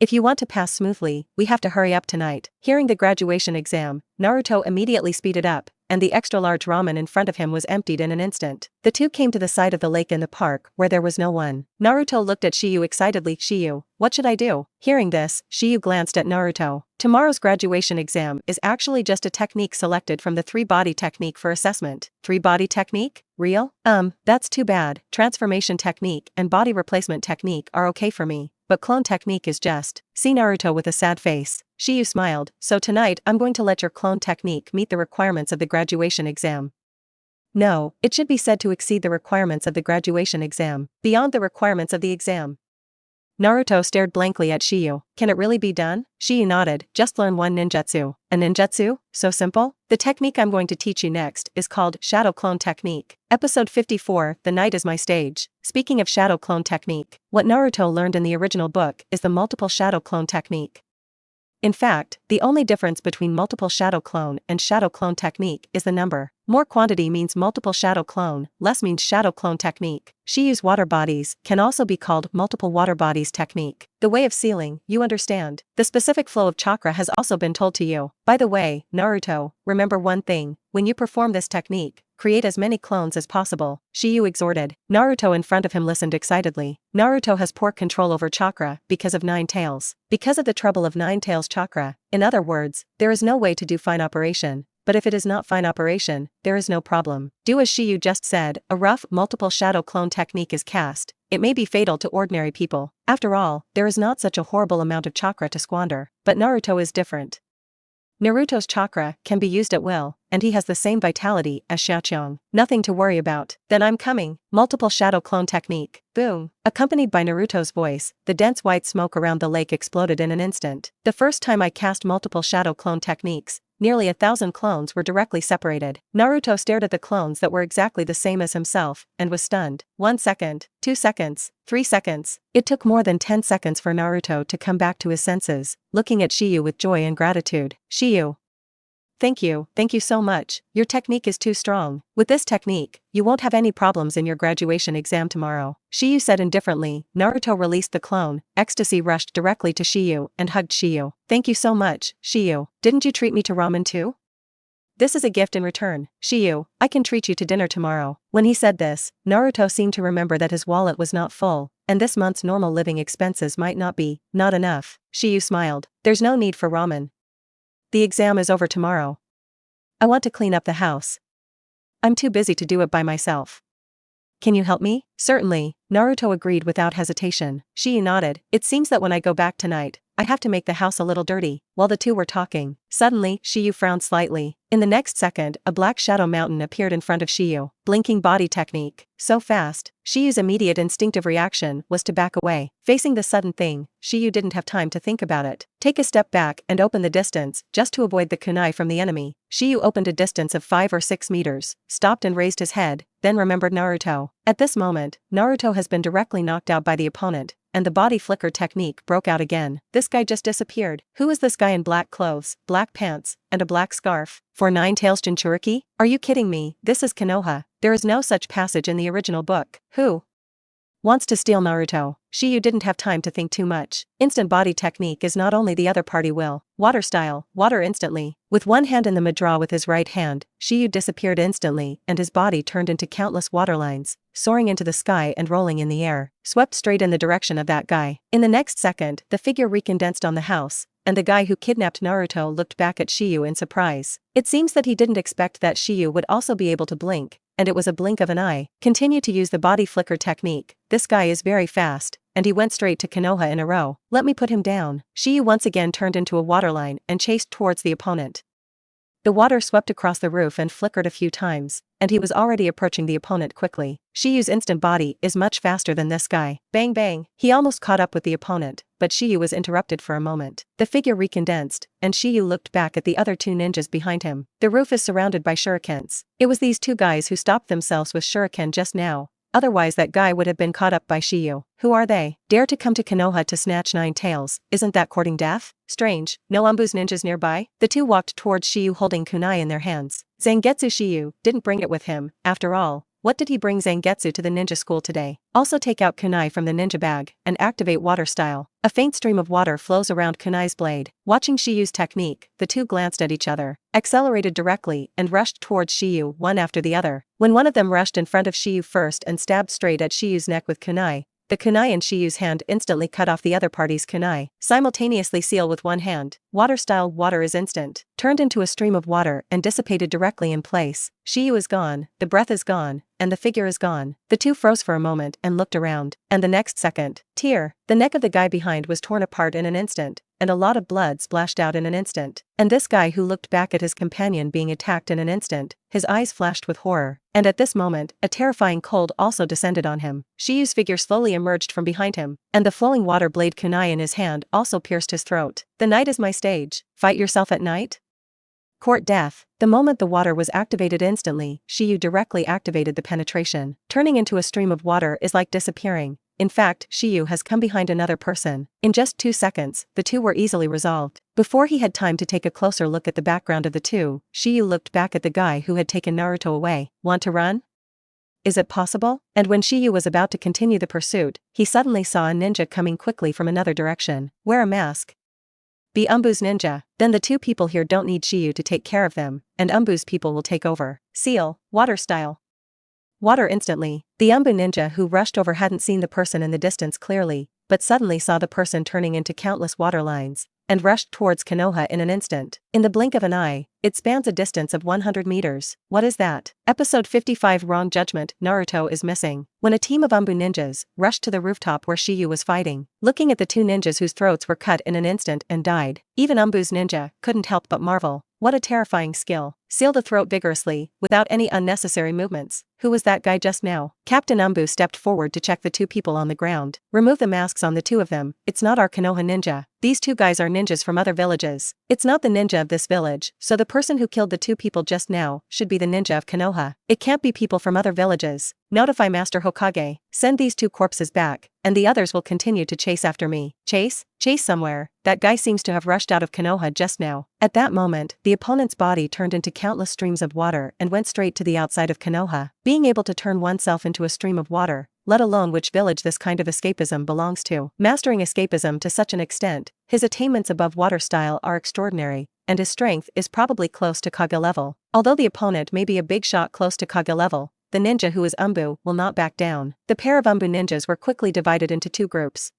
If you want to pass smoothly, we have to hurry up tonight. Hearing the graduation exam, Naruto immediately speeded up, and the extra-large ramen in front of him was emptied in an instant. The two came to the side of the lake in the park, where there was no one. Naruto looked at Shiyu excitedly. Shiyu, what should I do? Hearing this, Shiyu glanced at Naruto. Tomorrow's graduation exam is actually just a technique selected from the 3-body technique for assessment. 3-body technique? Real? That's too bad. Transformation technique and body replacement technique are okay for me. But clone technique is just. See Naruto with a sad face. Shiyu smiled. So tonight I'm going to let your clone technique meet the requirements of the graduation exam. No, it should be said to exceed the requirements of the graduation exam. Beyond the requirements of the exam. Naruto stared blankly at Shiyu. Can it really be done? Shiyu nodded. Just learn one ninjutsu. A ninjutsu? So simple? The technique I'm going to teach you next is called Shadow Clone Technique. Episode 54, The Night is My Stage. Speaking of Shadow Clone Technique, what Naruto learned in the original book is the multiple shadow clone technique. In fact, the only difference between multiple shadow clone and shadow clone technique is the number. More quantity means multiple shadow clone, less means shadow clone technique. Shiyu's water bodies can also be called multiple water bodies technique. The way of sealing, you understand. The specific flow of chakra has also been told to you. By the way, Naruto, remember one thing, when you perform this technique, create as many clones as possible, Shiyu exhorted. Naruto in front of him listened excitedly. Naruto has poor control over chakra because of 9 tails. Because of the trouble of 9 tails chakra, in other words, there is no way to do fine operation. But if it is not fine operation, there is no problem. Do as Shiyu just said, a rough, multiple shadow clone technique is cast. It may be fatal to ordinary people. After all, there is not such a horrible amount of chakra to squander. But Naruto is different. Naruto's chakra can be used at will, and he has the same vitality as Xiaoqiang. Nothing to worry about. Then I'm coming. Multiple shadow clone technique. Boom. Accompanied by Naruto's voice, the dense white smoke around the lake exploded in an instant. The first time I cast multiple shadow clone techniques, nearly 1,000 clones were directly separated. Naruto stared at the clones that were exactly the same as himself, and was stunned. 1 second, 2 seconds, 3 seconds. It took more than 10 seconds for Naruto to come back to his senses, looking at Shiyu with joy and gratitude. Shiyu. Thank you so much. Your technique is too strong. With this technique, you won't have any problems in your graduation exam tomorrow. Shiyu said indifferently. Naruto released the clone. Ecstasy rushed directly to Shiyu and hugged Shiyu. Thank you so much, Shiyu. Didn't you treat me to ramen too? This is a gift in return. Shiyu, I can treat you to dinner tomorrow. When he said this, Naruto seemed to remember that his wallet was not full, and this month's normal living expenses might not enough. Shiyu smiled. There's no need for ramen. The exam is over tomorrow. I want to clean up the house. I'm too busy to do it by myself. Can you help me? Certainly, Naruto agreed without hesitation. Shiyu nodded. It seems that when I go back tonight, I have to make the house a little dirty. While the two were talking, suddenly, Shiyu frowned slightly. In the next second, a black shadow mountain appeared in front of Shiyu. Blinking body technique. So fast, Shiyu's immediate instinctive reaction was to back away. Facing the sudden thing, Shiyu didn't have time to think about it. Take a step back and open the distance, just to avoid the kunai from the enemy. Shiyu opened a distance of 5 or 6 meters, stopped and raised his head, then remembered Naruto. At this moment, Naruto has been directly knocked out by the opponent, and the body flicker technique broke out again. This guy just disappeared. Who is this guy in black clothes, black pants, and a black scarf? For 9 tails Jinchuriki? Are you kidding me? This is Konoha. There is no such passage in the original book. Who wants to steal Naruto? Shiyu didn't have time to think too much. Instant body technique is not only the other party will. Water style, water instantly. With one hand in the madra with his right hand, Shiyu disappeared instantly and his body turned into countless water lines, soaring into the sky and rolling in the air, swept straight in the direction of that guy. In the next second, the figure recondensed on the house, and the guy who kidnapped Naruto looked back at Shiyu in surprise. It seems that he didn't expect that Shiyu would also be able to blink, and it was a blink of an eye. Continue to use the body flicker technique. This guy is very fast, and he went straight to Konoha in a row. Let me put him down. Shiyu once again turned into a waterline and chased towards the opponent. The water swept across the roof and flickered a few times, and he was already approaching the opponent quickly. Shiyu's instant body is much faster than this guy. Bang bang. He almost caught up with the opponent, but Shiyu was interrupted for a moment. The figure recondensed, and Shiyu looked back at the other two ninjas behind him. The roof is surrounded by shurikens. It was these two guys who stopped themselves with shuriken just now. Otherwise that guy would have been caught up by Shiyu. Who are they? Dare to come to Konoha to snatch 9 tails, isn't that courting death? Strange, no Umbu's ninjas nearby? The two walked towards Shiyu holding kunai in their hands. Zangetsu Shiyu didn't bring it with him, after all. What did he bring Zangetsu to the ninja school today? Also take out kunai from the ninja bag, and activate water style. A faint stream of water flows around kunai's blade. Watching Shiyu's technique, the two glanced at each other, accelerated directly, and rushed towards Shiyu one after the other. When one of them rushed in front of Shiyu first and stabbed straight at Shiyu's neck with kunai, the kunai in Shiyu's hand instantly cut off the other party's kunai. Simultaneously seal with one hand. Water style water is instant. Turned into a stream of water and dissipated directly in place. Shiyu is gone, the breath is gone, and the figure is gone. The two froze for a moment and looked around, and the next second, tear. The neck of the guy behind was torn apart in an instant, and a lot of blood splashed out in an instant. And this guy who looked back at his companion being attacked in an instant, his eyes flashed with horror. And at this moment, a terrifying cold also descended on him. Shiyu's figure slowly emerged from behind him, and the flowing water blade kunai in his hand also pierced his throat. The night is my stage. Fight yourself at night? Court death. The moment the water was activated instantly, Shiyu directly activated the penetration. Turning into a stream of water is like disappearing. In fact, Shiyu has come behind another person. In just 2 seconds, the two were easily resolved. Before he had time to take a closer look at the background of the two, Shiyu looked back at the guy who had taken Naruto away. Want to run? Is it possible? And when Shiyu was about to continue the pursuit, he suddenly saw a ninja coming quickly from another direction. Wear a mask. Be Umbu's ninja. Then the two people here don't need Shiyu to take care of them, and Umbu's people will take over. Seal, water style. Water instantly. The Umbu ninja who rushed over hadn't seen the person in the distance clearly, but suddenly saw the person turning into countless water lines, and rushed towards Konoha in an instant. In the blink of an eye, it spans a distance of 100 meters. What is that? Episode 55 Wrong Judgment. Naruto is missing. When a team of Umbu ninjas rushed to the rooftop where Shiyu was fighting, looking at the two ninjas whose throats were cut in an instant and died, even Umbu's ninja couldn't help but marvel. What a terrifying skill. Seal the throat vigorously, without any unnecessary movements. Who was that guy just now? Captain Umbu stepped forward to check the two people on the ground. Remove the masks on the two of them. It's not our Konoha ninja. These two guys are ninjas from other villages. It's not the ninja of this village, so the person who killed the two people just now should be the ninja of Konoha. It can't be people from other villages. Notify Master Hokage. Send these two corpses back, and the others will continue to chase after me. Chase? Chase somewhere. That guy seems to have rushed out of Konoha just now. At that moment, the opponent's body turned into countless streams of water and went straight to the outside of Konoha. Being able to turn oneself into a stream of water, let alone which village this kind of escapism belongs to. Mastering escapism to such an extent, his attainments above water style are extraordinary, and his strength is probably close to Kage level. Although the opponent may be a big shot close to Kage level, the ninja who is Umbu will not back down. The pair of Umbu ninjas were quickly divided into two groups.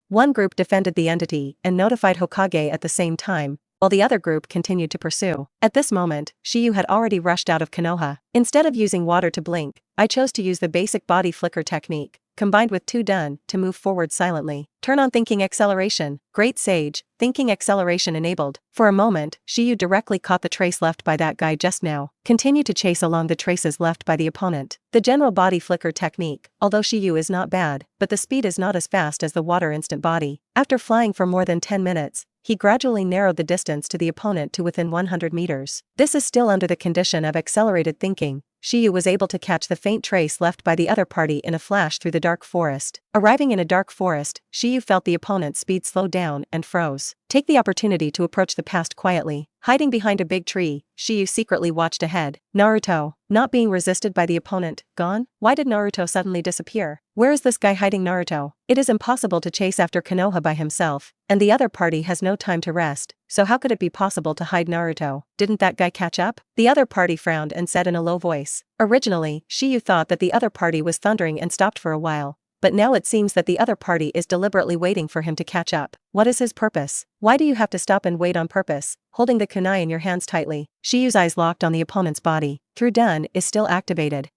One group defended the entity and notified Hokage at the same time, while the other group continued to pursue. At this moment, Shiyu had already rushed out of Konoha. Instead of using water to blink, I chose to use the basic body flicker technique, combined with 2 done, to move forward silently. Turn on thinking acceleration. Great sage, thinking acceleration enabled. For a moment, Shiyu directly caught the trace left by that guy just now. Continue to chase along the traces left by the opponent. The general body flicker technique, although Shiyu is not bad, but the speed is not as fast as the water instant body. After flying for more than 10 minutes, he gradually narrowed the distance to the opponent to within 100 meters. This is still under the condition of accelerated thinking. Shiyu was able to catch the faint trace left by the other party in a flash through the dark forest. Arriving in a dark forest, Shiyu felt the opponent's speed slow down and froze. Take the opportunity to approach the past quietly. Hiding behind a big tree, Shiyu secretly watched ahead. Naruto, not being resisted by the opponent, gone? Why did Naruto suddenly disappear? Where is this guy hiding Naruto? It is impossible to chase after Konoha by himself, and the other party has no time to rest, so how could it be possible to hide Naruto? Didn't that guy catch up? The other party frowned and said in a low voice. Originally, Shiyu thought that the other party was thundering and stopped for a while, but now it seems that the other party is deliberately waiting for him to catch up. What is his purpose? Why do you have to stop and wait on purpose? Holding the kunai in your hands tightly, Shiyu's eyes locked on the opponent's body. Through Dun is still activated.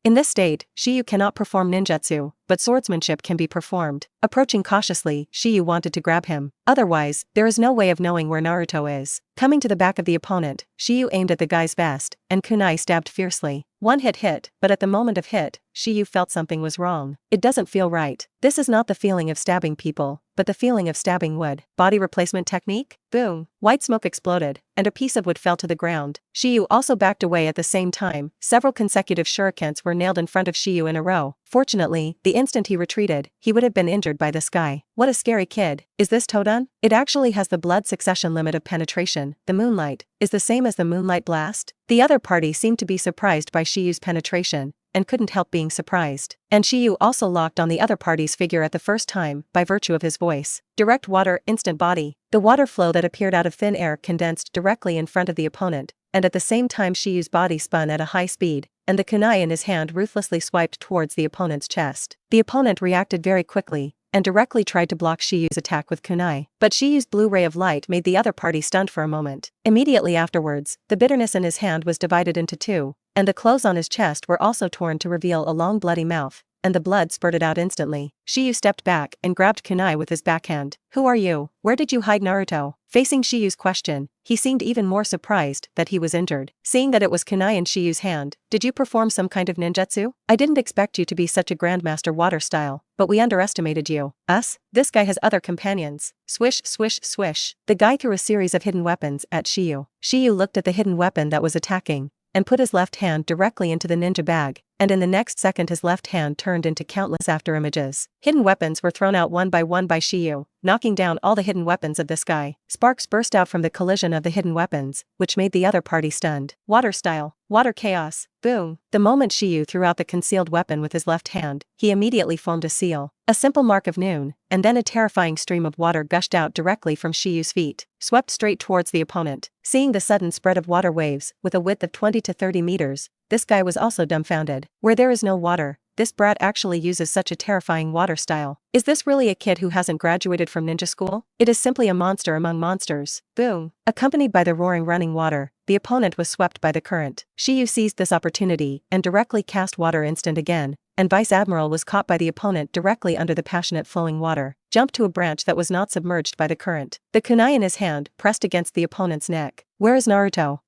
In this state, Shiyu cannot perform ninjutsu, but swordsmanship can be performed. Approaching cautiously, Shiyu wanted to grab him. Otherwise, there is no way of knowing where Naruto is. Coming to the back of the opponent, Shiyu aimed at the guy's vest, and kunai stabbed fiercely. One hit, but at the moment of hit, Shiyu felt something was wrong. It doesn't feel right. This is not the feeling of stabbing people, but the feeling of stabbing wood. Body replacement technique? Boom! White smoke exploded, and a piece of wood fell to the ground. Shiyu also backed away at the same time. Several consecutive shurikens were nailed in front of Shiyu in a row. Fortunately, the instant he retreated, he would have been injured by this guy. What a scary kid. Is this Todun? It actually has the blood succession limit of penetration. The Moonlight is the same as the Moonlight Blast. The other party seemed to be surprised by Shiyu's penetration, and couldn't help being surprised. And Shiyu also locked on the other party's figure at the first time, by virtue of his voice. Direct water, instant body. The water flow that appeared out of thin air condensed directly in front of the opponent, and at the same time Shiyu's body spun at a high speed, and the kunai in his hand ruthlessly swiped towards the opponent's chest. The opponent reacted very quickly, and directly tried to block Shiyu's attack with kunai. But Shiyu's blue ray of light made the other party stunned for a moment. Immediately afterwards, the bitterness in his hand was divided into two, and the clothes on his chest were also torn to reveal a long bloody mouth, and the blood spurted out instantly. Shiyu stepped back and grabbed kunai with his backhand. Who are you? Where did you hide Naruto? Facing Shiyu's question, he seemed even more surprised that he was injured. Seeing that it was kunai in Shiyu's hand, did you perform some kind of ninjutsu? I didn't expect you to be such a grandmaster water style, but we underestimated you. Us? This guy has other companions. Swish, swish, swish. The guy threw a series of hidden weapons at Shiyu. Shiyu looked at the hidden weapon that was attacking, and put his left hand directly into the ninja bag, and in the next second his left hand turned into countless afterimages. Hidden weapons were thrown out one by Shiyu, knocking down all the hidden weapons of this guy. Sparks burst out from the collision of the hidden weapons, which made the other party stunned. Water style. Water chaos. Boom. The moment Shiyu threw out the concealed weapon with his left hand, he immediately formed a seal. A simple mark of noon, and then a terrifying stream of water gushed out directly from Shiyu's feet, swept straight towards the opponent. Seeing the sudden spread of water waves, with a width of 20 to 30 meters, this guy was also dumbfounded. Where there is no water, this brat actually uses such a terrifying water style. Is this really a kid who hasn't graduated from ninja school? It is simply a monster among monsters. Boom. Accompanied by the roaring running water, the opponent was swept by the current. Shiyu seized this opportunity and directly cast water instant again, and Vice Admiral was caught by the opponent directly under the passionate flowing water, jumped to a branch that was not submerged by the current. The kunai in his hand pressed against the opponent's neck. Where is Naruto?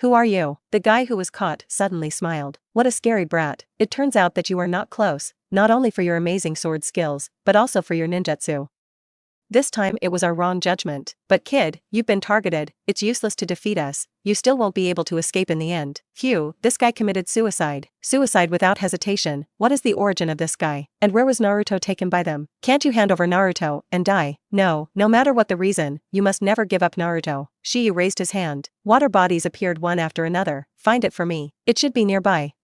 Who are you? The guy who was caught suddenly smiled. What a scary brat. It turns out that you are not close, not only for your amazing sword skills, but also for your ninjutsu. This time it was our wrong judgment. But kid, you've been targeted, it's useless to defeat us, you still won't be able to escape in the end. Phew, this guy committed suicide. Suicide without hesitation. What is the origin of this guy? And where was Naruto taken by them? Can't you hand over Naruto and die? No matter what the reason, you must never give up Naruto. Shiyu raised his hand. Water bodies appeared one after another. Find it for me. It should be nearby.